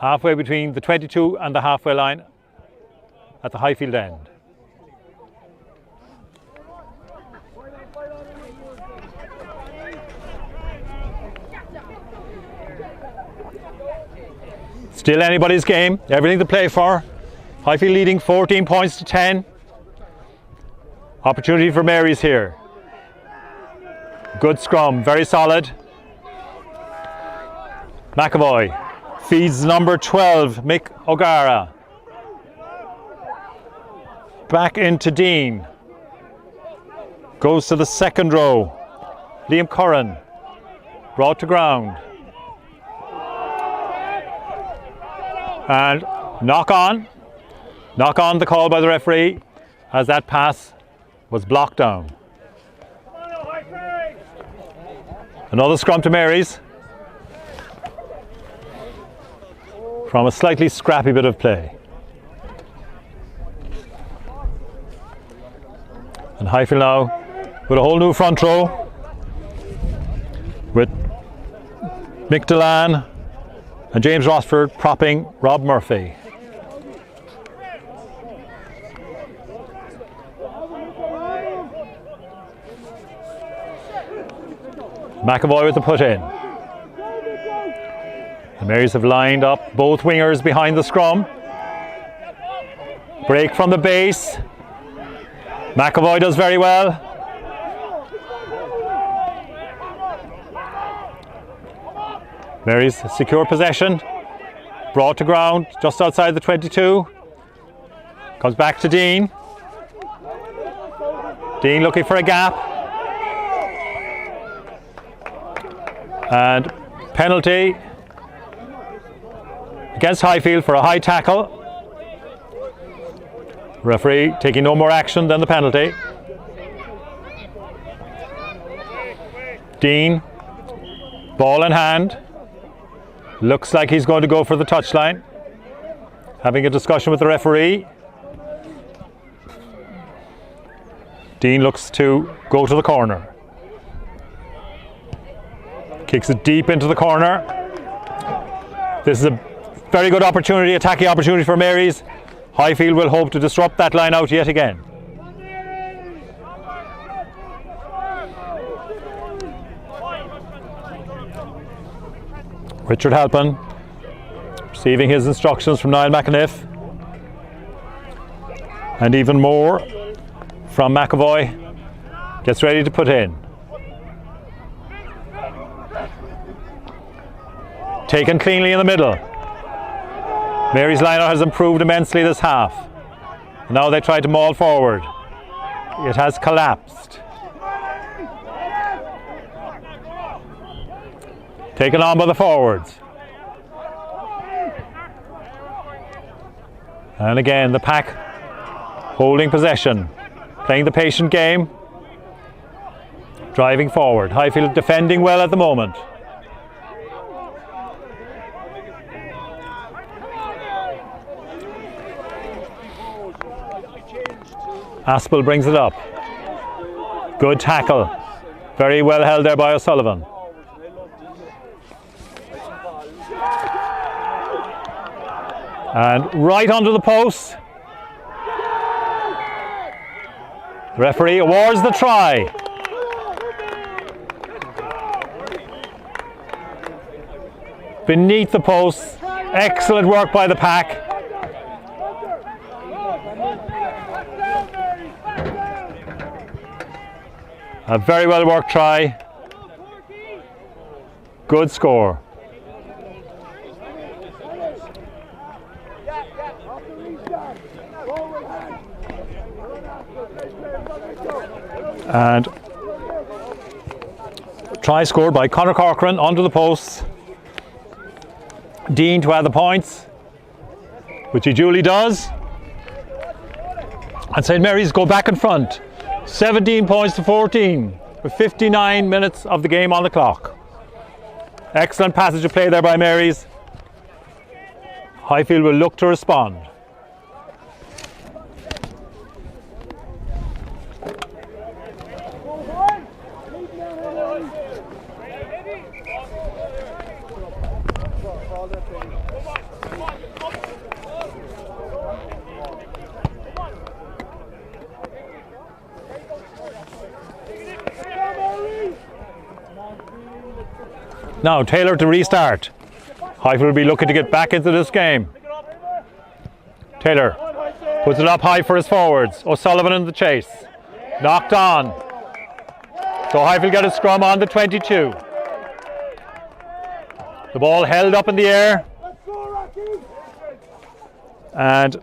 Halfway between the 22 and the halfway line at the Highfield end. Still anybody's game, everything to play for. Highfield leading 14 points to 10. Opportunity for Mary's here. Good scrum, very solid. McAvoy feeds number 12, Mick O'Gara. Back into Dean. Goes to the second row. Liam Curran brought to ground. And knock on the call by the referee as that pass was blocked down. Another scrum to Mary's from a slightly scrappy bit of play. And Highfield now with a whole new front row with Mick Delan and James Rossford propping Rob Murphy. McAvoy with the put in. The Marys have lined up both wingers behind the scrum. Break from the base. McAvoy does very well. Marys secure possession. Brought to ground just outside the 22. Comes back to Dean. Dean looking for a gap. And penalty against Highfield for a high tackle. Referee taking no more action than the penalty. Dean, ball in hand. Looks like he's going to go for the touchline. Having a discussion with the referee. Dean looks to go to the corner. Kicks it deep into the corner. This is a very good opportunity, attacking opportunity for Marys. Highfield will hope to disrupt that line out yet again. Richard Halpin receiving his instructions from Niall McAniff. And even more from McAvoy. Gets ready to put in. Taken cleanly in the middle. Mary's line-out has improved immensely this half. Now they try to maul forward. It has collapsed. Taken on by the forwards. And again the pack holding possession, playing the patient game, driving forward. Highfield defending well at the moment. Aspel brings it up. Good tackle. Very well held there by O'Sullivan. And right under the post. The referee awards the try. Beneath the post. Excellent work by the pack. A very well worked try. Good score. And try scored by Conor Corcoran onto the posts. Dean to add the points, which he duly does. And St Mary's go back in front. 17 points to 14 with 59 minutes of the game on the clock. Excellent passage of play there by Mary's. Highfield will look to respond. Now Taylor to restart. Highfield will be looking to get back into this game. Taylor puts it up high for his forwards. O'Sullivan in the chase. Knocked on. So Highfield get a scrum on the 22. The ball held up in the air. And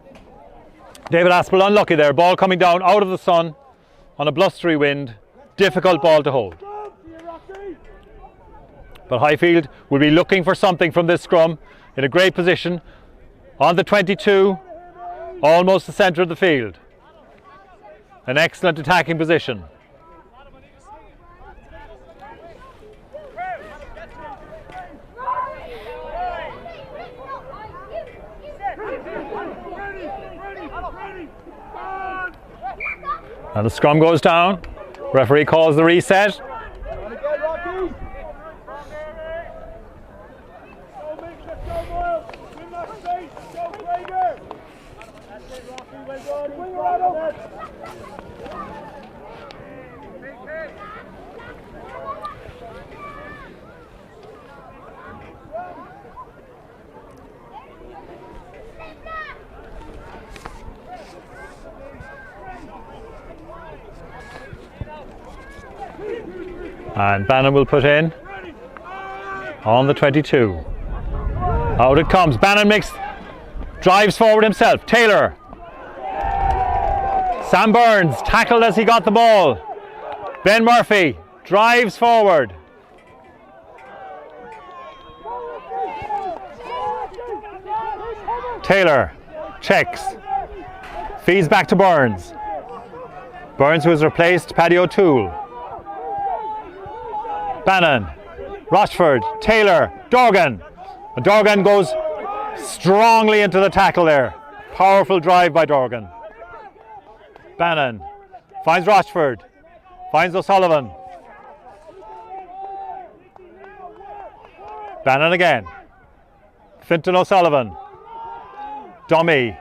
David Aspel unlucky there. Ball coming down out of the sun on a blustery wind. Difficult ball to hold. But Highfield will be looking for something from this scrum, in a great position on the 22, almost the centre of the field. An excellent attacking position. And the scrum goes down. Referee calls the reset. And Bannon will put in on the 22. Out it comes. Bannon drives forward himself. Taylor. Sam Burns tackled as he got the ball. Ben Murphy drives forward. Taylor checks. Feeds back to Burns. Burns, who has replaced Paddy O'Toole. Bannon, Rochford, Taylor, Dorgan. And Dorgan goes strongly into the tackle there. Powerful drive by Dorgan. Bannon finds Rochford, finds O'Sullivan. Bannon again. Fintan O'Sullivan. Dummy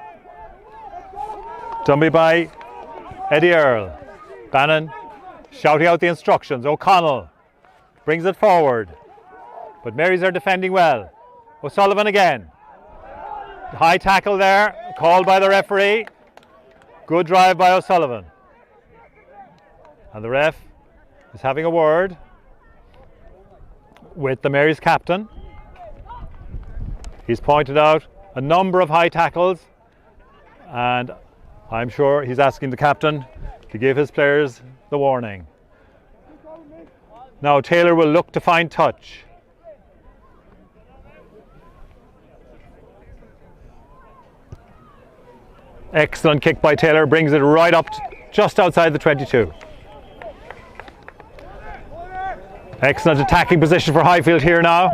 by Eddie Earl. Bannon shouting out the instructions. O'Connell brings it forward, but Marys are defending well. O'Sullivan again. High tackle there, called by the referee. Good drive by O'Sullivan. And the ref is having a word with the Marys captain. He's pointed out a number of high tackles, and I'm sure he's asking the captain to give his players the warning. Now Taylor will look to find touch. Excellent kick by Taylor, brings it right up just outside the 22. Excellent attacking position for Highfield here now.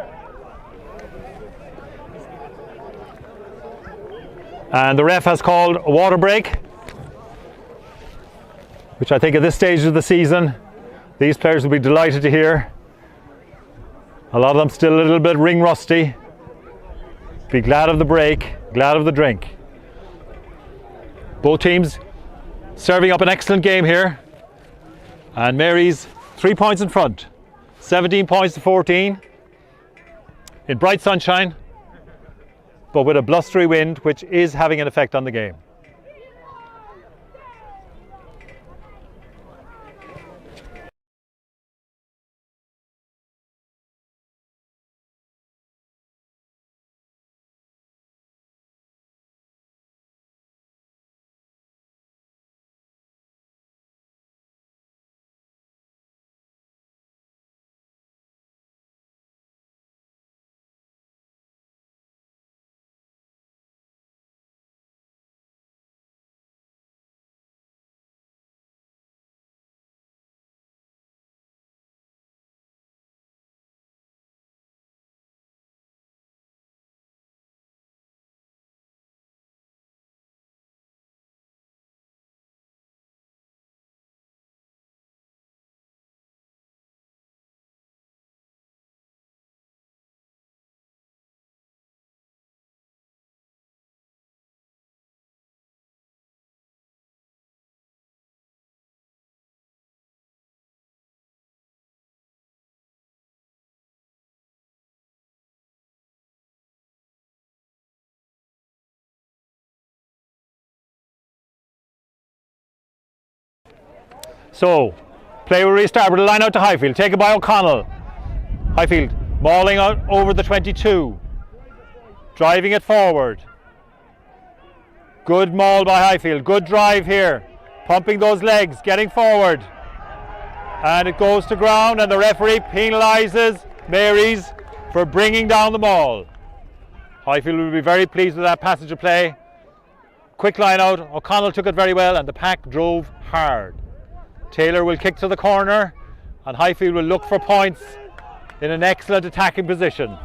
And the ref has called a water break, which I think at this stage of the season these players will be delighted to hear. A lot of them still a little bit ring rusty. Be glad of the break, glad of the drink. Both teams serving up an excellent game here. And Mary's 3 points in front. 17 points to 14. In bright sunshine, but with a blustery wind which is having an effect on the game. So, play will restart with a line out to Highfield, taken by O'Connell. Highfield mauling out over the 22, driving it forward. Good maul by Highfield, good drive here, pumping those legs, getting forward. And it goes to ground and the referee penalises Mary's for bringing down the maul. Highfield will be very pleased with that passage of play. Quick line out, O'Connell took it very well and the pack drove hard. Taylor will kick to the corner and Highfield will look for points in an excellent attacking position.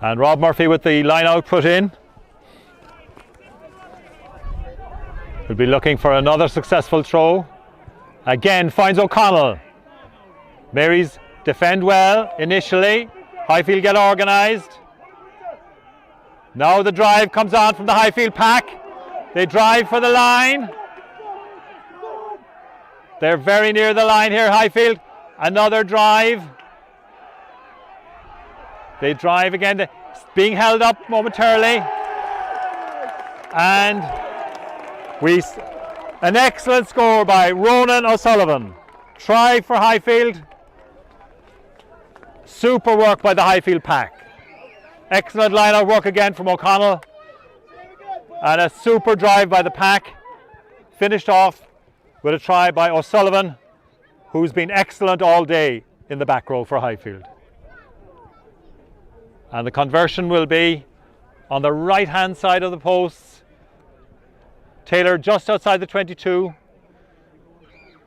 And Rob Murphy with the line out put in. Will be looking for another successful throw. Again finds O'Connell. Mary's defend well initially. Highfield get organised. Now the drive comes on from the Highfield pack. They drive for the line. They're very near the line here, Highfield. Another drive. They drive again, being held up momentarily. And an excellent score by Ronan O'Sullivan. Try for Highfield. Super work by the Highfield pack. Excellent line-out work again from O'Connell. And a super drive by the pack. Finished off with a try by O'Sullivan, who's been excellent all day in the back row for Highfield. And the conversion will be on the right-hand side of the posts. Taylor just outside the 22.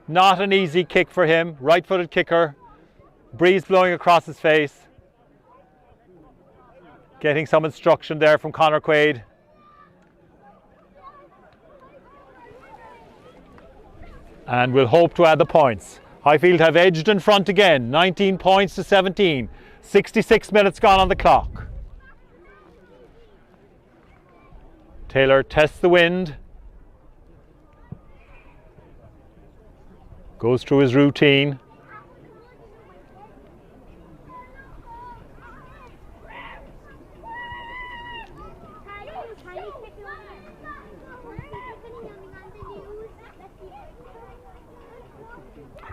Not an easy kick for him. Right-footed kicker. Breeze blowing across his face. Getting some instruction there from Conor Quaid. And we'll hope to add the points. Highfield have edged in front again. 19 points to 17. 66 minutes gone on the clock. Taylor tests the wind. Goes through his routine.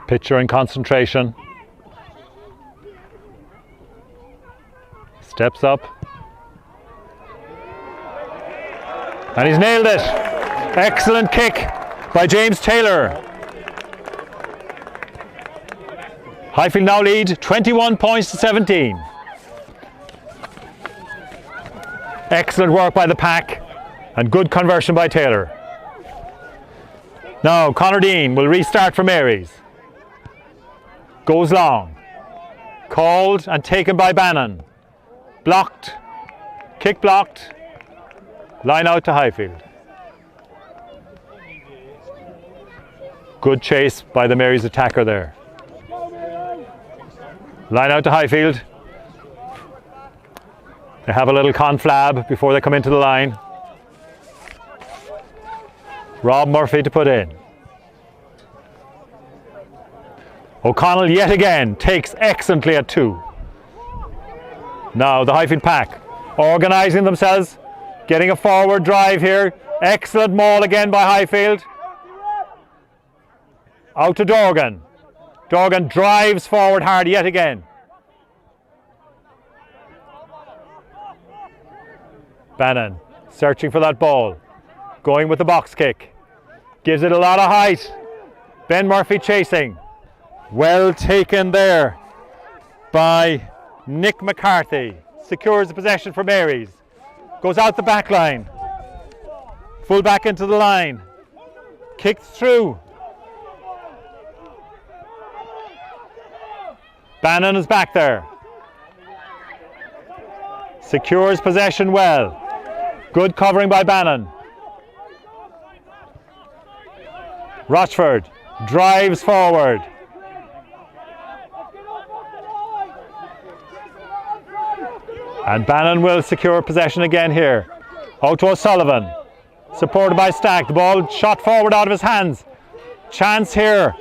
Pitcher in concentration. Steps up. And he's nailed it. Excellent kick by James Taylor. Highfield now lead 21 points to 17. Excellent work by the pack and good conversion by Taylor. Now Conor Dean will restart for Mary's. Goes long. Called and taken by Bannon. Blocked. Kick blocked. Line out to Highfield. Good chase by the Mary's attacker there. Line out to Highfield. They have a little conflab before they come into the line. Rob Murphy to put in. O'Connell yet again takes excellently at 2. Now the Highfield pack organising themselves, getting a forward drive here. Excellent maul again by Highfield. Out to Dorgan. Dorgan drives forward hard yet again. Bannon searching for that ball. Going with the box kick. Gives it a lot of height. Ben Murphy chasing. Well taken there by Nick McCarthy. Secures the possession for Mary's. Goes out the back line. Full back into the line. Kicked through. Bannon is back there. Secures possession well. Good covering by Bannon. Rochford drives forward. And Bannon will secure possession again here. Out to O'Sullivan. Supported by Stack. The ball shot forward out of his hands. Chance here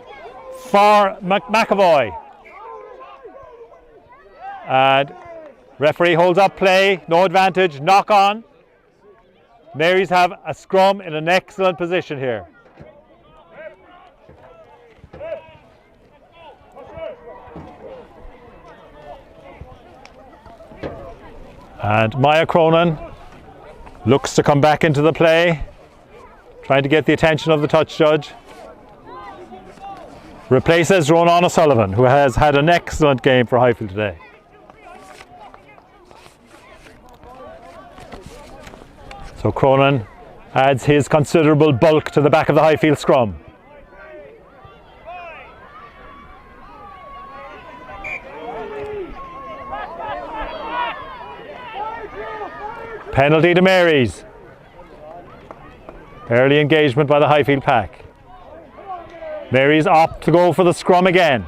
for McAvoy. And referee holds up play. No advantage. Knock on. Mary's have a scrum in an excellent position here. And Maya Cronin looks to come back into the play, trying to get the attention of the touch judge. Replaces Ronan O'Sullivan, who has had an excellent game for Highfield today. So Cronin adds his considerable bulk to the back of the Highfield scrum. Penalty to Marys. Early engagement by the Highfield pack. Marys opt to go for the scrum again.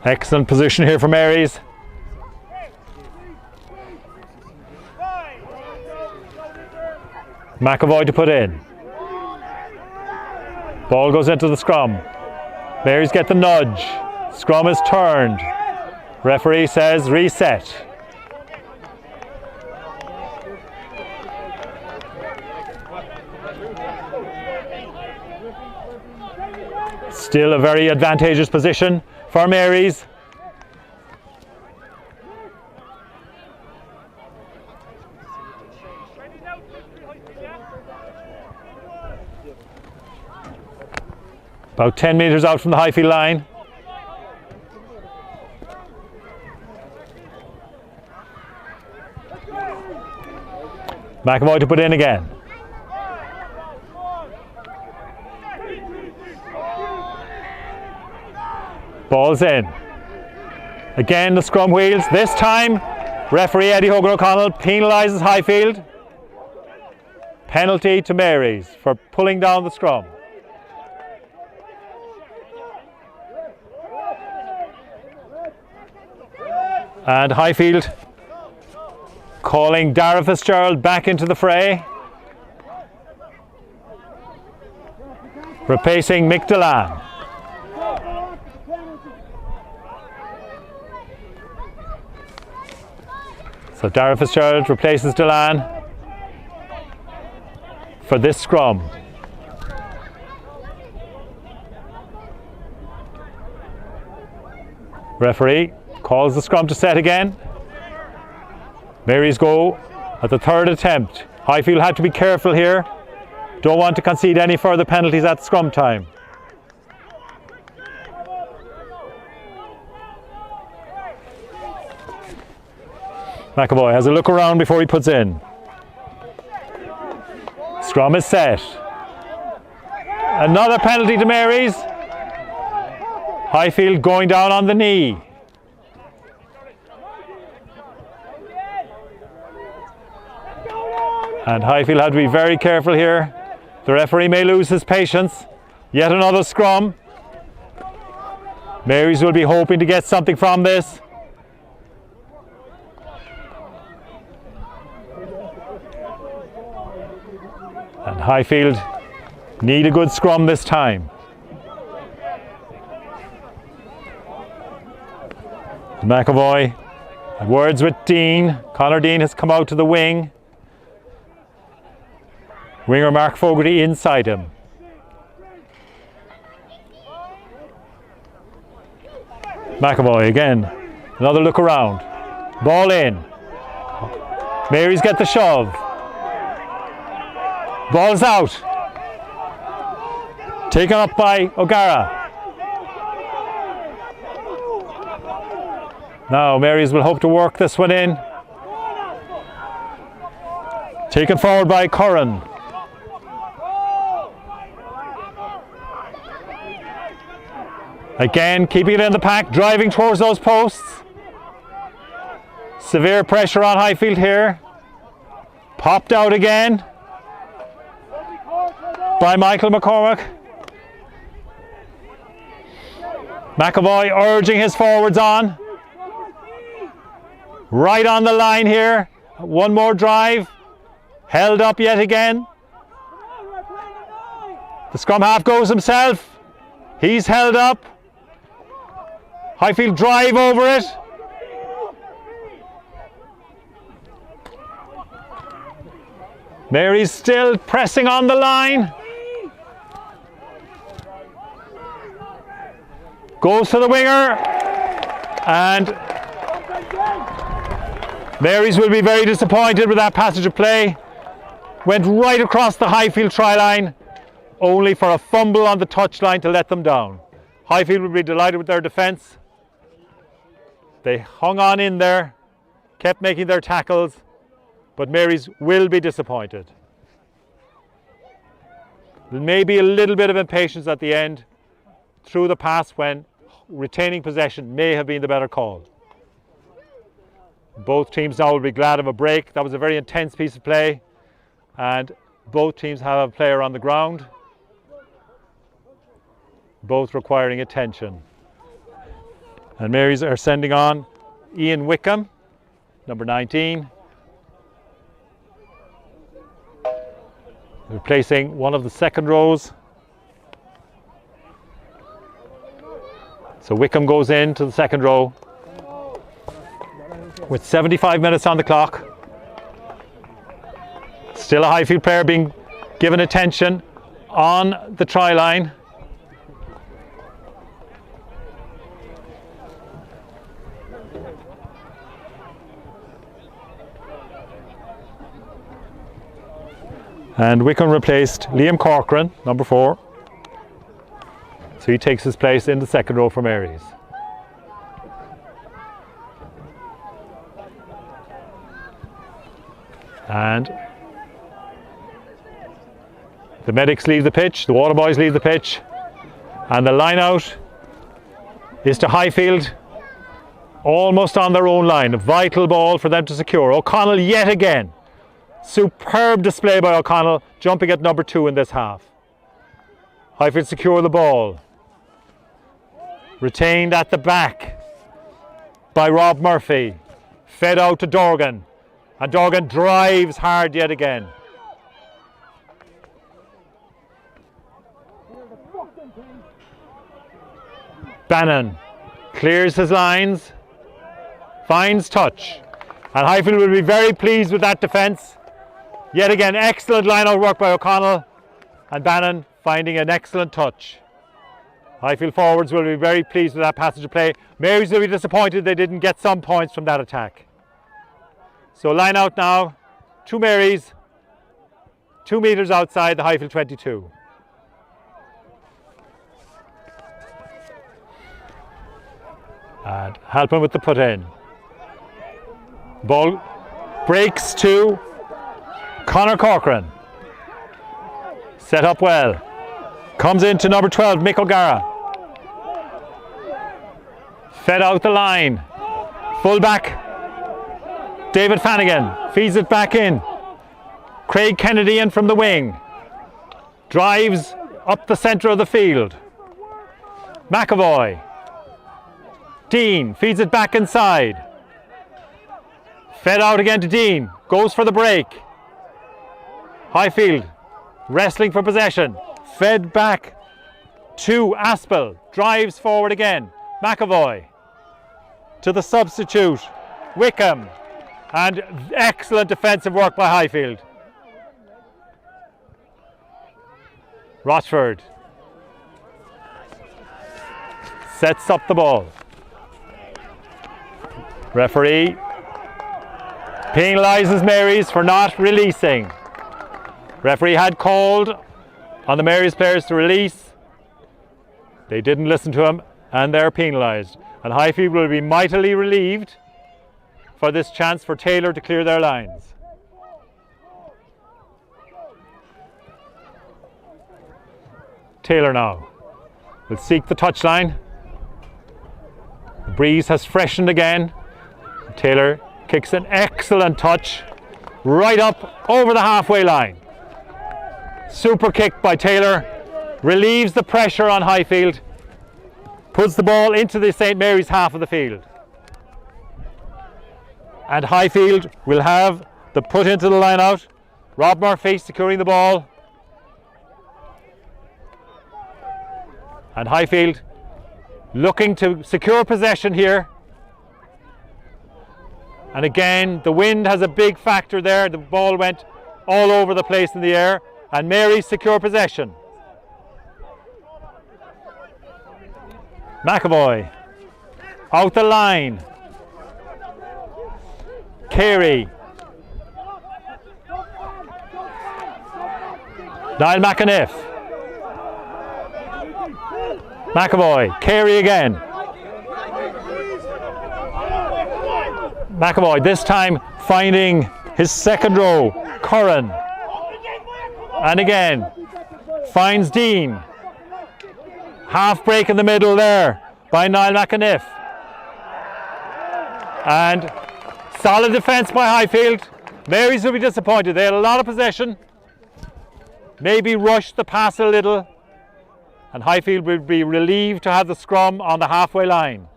Excellent position here for Marys. McAvoy to put in. Ball goes into the scrum. Marys get the nudge. Scrum is turned. Referee says reset. Still a very advantageous position for Marys. About 10 metres out from the Highfield line. McAvoy to put in again. Ball's in. Again the scrum wheels. This time referee Eddie Hogan O'Connell penalises Highfield. Penalty to Marys for pulling down the scrum. And Highfield calling Dara Fitzgerald back into the fray. Replacing Mick Delan. So Dara Fitzgerald replaces Delan for this scrum. Referee calls the scrum to set again. Marys go at the third attempt. Highfield had to be careful here. Don't want to concede any further penalties at scrum time. McAvoy has a look around before he puts in. Scrum is set. Another penalty to Marys. Highfield going down on the knee. And Highfield had to be very careful here. The referee may lose his patience. Yet another scrum. Marys will be hoping to get something from this. And Highfield need a good scrum this time. McAvoy, words with Dean. Conor Dean has come out to the wing. Winger Mark Fogarty inside him. McAvoy again. Another look around. Ball in. Marys get the shove. Ball's out. Taken up by O'Gara. Now Marys will hope to work this one in. Taken forward by Curran. Again, keeping it in the pack, driving towards those posts. Severe pressure on Highfield here. Popped out again by Michael McCormack. McAvoy urging his forwards on. Right on the line here. One more drive. Held up yet again. The scrum half goes himself. He's held up. Highfield drive over it. Marys still pressing on the line. Goes to the winger. And Marys will be very disappointed with that passage of play. Went right across the Highfield try line, only for a fumble on the touchline to let them down. Highfield will be delighted with their defence. They hung on in there, kept making their tackles, but Marys will be disappointed. Maybe a little bit of impatience at the end through the pass when retaining possession may have been the better call. Both teams now will be glad of a break. That was a very intense piece of play, and both teams have a player on the ground, both requiring attention. And Marys are sending on Ian Wickham, number 19, replacing one of the second rows. So Wickham goes into the second row with 75 minutes on the clock. Still a Highfield player being given attention on the try line. And Wickham replaced Liam Corcoran, number 4. So he takes his place in the second row for Marys. And the medics leave the pitch, the water boys leave the pitch, and the line out is to Highfield, almost on their own line. A vital ball for them to secure. O'Connell yet again. Superb display by O'Connell, jumping at number 2 in this half. Highfield secure the ball. Retained at the back by Rob Murphy. Fed out to Dorgan. And Dorgan drives hard yet again. Bannon clears his lines, finds touch. And Highfield will be very pleased with that defence. Yet again, excellent line-out work by O'Connell, and Bannon finding an excellent touch. Highfield forwards will be very pleased with that passage of play. Marys will be disappointed they didn't get some points from that attack. So line out now, 2 Marys, 2 metres outside the Highfield 22. And Halpin with the put in. Ball breaks to Conor Corcoran. Set up well. Comes into number 12, Mick O'Gara. Fed out the line. Full back, David Flanagan. Feeds it back in. Craig Kennedy in from the wing. Drives up the centre of the field. McAvoy. Dean feeds it back inside. Fed out again to Dean. Goes for the break. Highfield wrestling for possession. Fed back to Aspel. Drives forward again. McAvoy to the substitute, Wickham. And excellent defensive work by Highfield. Rochford sets up the ball. Referee penalises Marys for not releasing. Referee had called on the Marys players to release. They didn't listen to him and they're penalised. And Highfield will be mightily relieved for this chance for Taylor to clear their lines. Taylor now will seek the touchline. The breeze has freshened again. Taylor kicks an excellent touch right up over the halfway line. Super kick by Taylor, relieves the pressure on Highfield, puts the ball into the St. Mary's half of the field. And Highfield will have the put into the line out. Rob Murphy securing the ball. And Highfield looking to secure possession here. And again, the wind has a big factor there. The ball went all over the place in the air. And Marys secure possession. McAvoy out the line. Carey. Niall McAniff. McAvoy. Carey again. McAvoy this time finding his second row, Curran. And again, finds Dean. Half break in the middle there by Niall McAniff. And solid defence by Highfield. Marys will be disappointed. They had a lot of possession. Maybe rushed the pass a little. And Highfield will be relieved to have the scrum on the halfway line.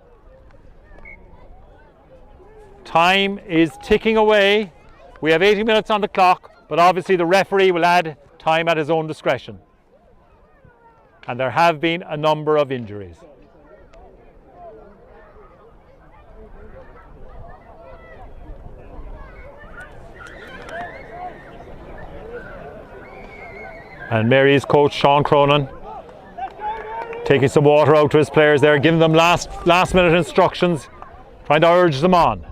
Time is ticking away. We have 80 minutes on the clock, but obviously the referee will add time at his own discretion. And there have been a number of injuries. And Mary's coach Sean Cronin taking some water out to his players there, giving them last minute instructions, trying to urge them on.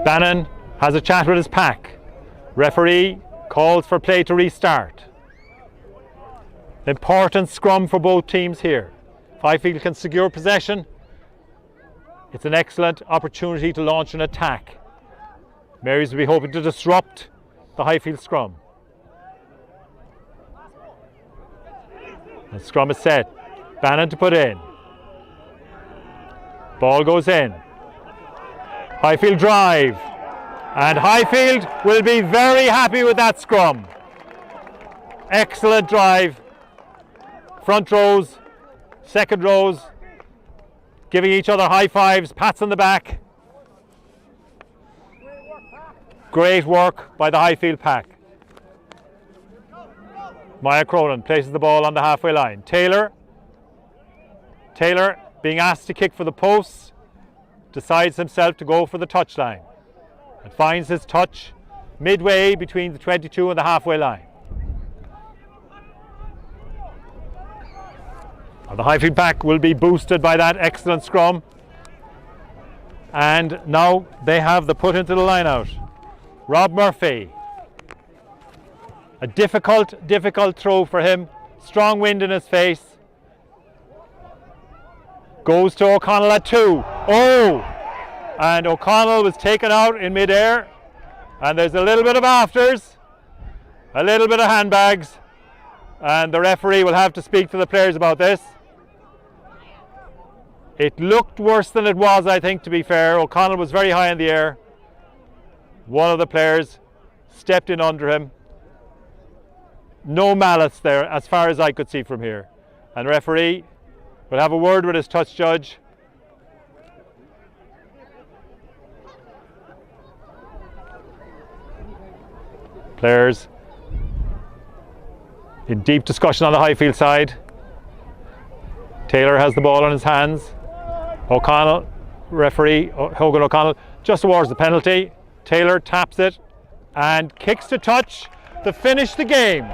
Bannon has a chat with his pack. Referee calls for play to restart. Important scrum for both teams here. If Highfield can secure possession, it's an excellent opportunity to launch an attack. Marys will be hoping to disrupt the Highfield scrum. The scrum is set. Bannon to put in. Ball goes in. Highfield drive. And Highfield will be very happy with that scrum. Excellent drive. Front rows, second rows, giving each other high fives, pats on the back. Great work by the Highfield pack. Maya Cronin places the ball on the halfway line. Taylor being asked to kick for the posts, decides himself to go for the touchline and finds his touch midway between the 22 and the halfway line. The Highfield pack will be boosted by that excellent scrum, and now they have the put into the line out. Rob Murphy. A difficult throw for him. Strong wind in his face. Goes to O'Connell at 2. Oh! And O'Connell was taken out in midair. And there's a little bit of afters. A little bit of handbags. And the referee will have to speak to the players about this. It looked worse than it was, I think, to be fair. O'Connell was very high in the air. One of the players stepped in under him. No malice there, as far as I could see from here. And the referee will have a word with his touch judge. Players in deep discussion on the Highfield side. Taylor has the ball in his hands. O'Connell, referee Hogan O'Connell, just awards the penalty. Taylor taps it and kicks to touch to finish the game.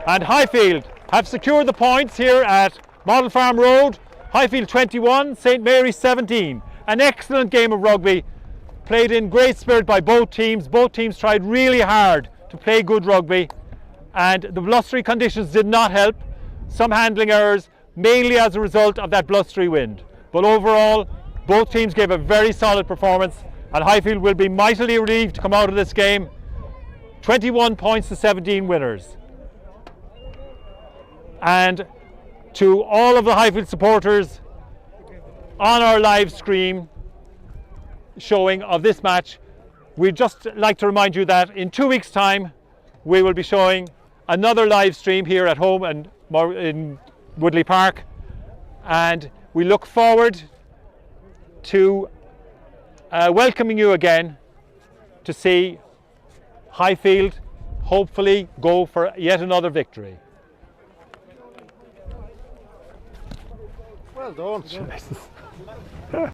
And Highfield have secured the points here at Model Farm Road. Highfield 21, St Mary's 17. An excellent game of rugby, played in great spirit by both teams. Both teams tried really hard to play good rugby, and the blustery conditions did not help. Some handling errors, mainly as a result of that blustery wind. But overall, both teams gave a very solid performance, and Highfield will be mightily relieved to come out of this game 21 points to 17 winners. And to all of the Highfield supporters on our live stream showing of this match, we'd just like to remind you that in 2 weeks' time we will be showing another live stream here at home and in Woodleigh Park, and we look forward to welcoming you again to see Highfield hopefully go for yet another victory. Well done.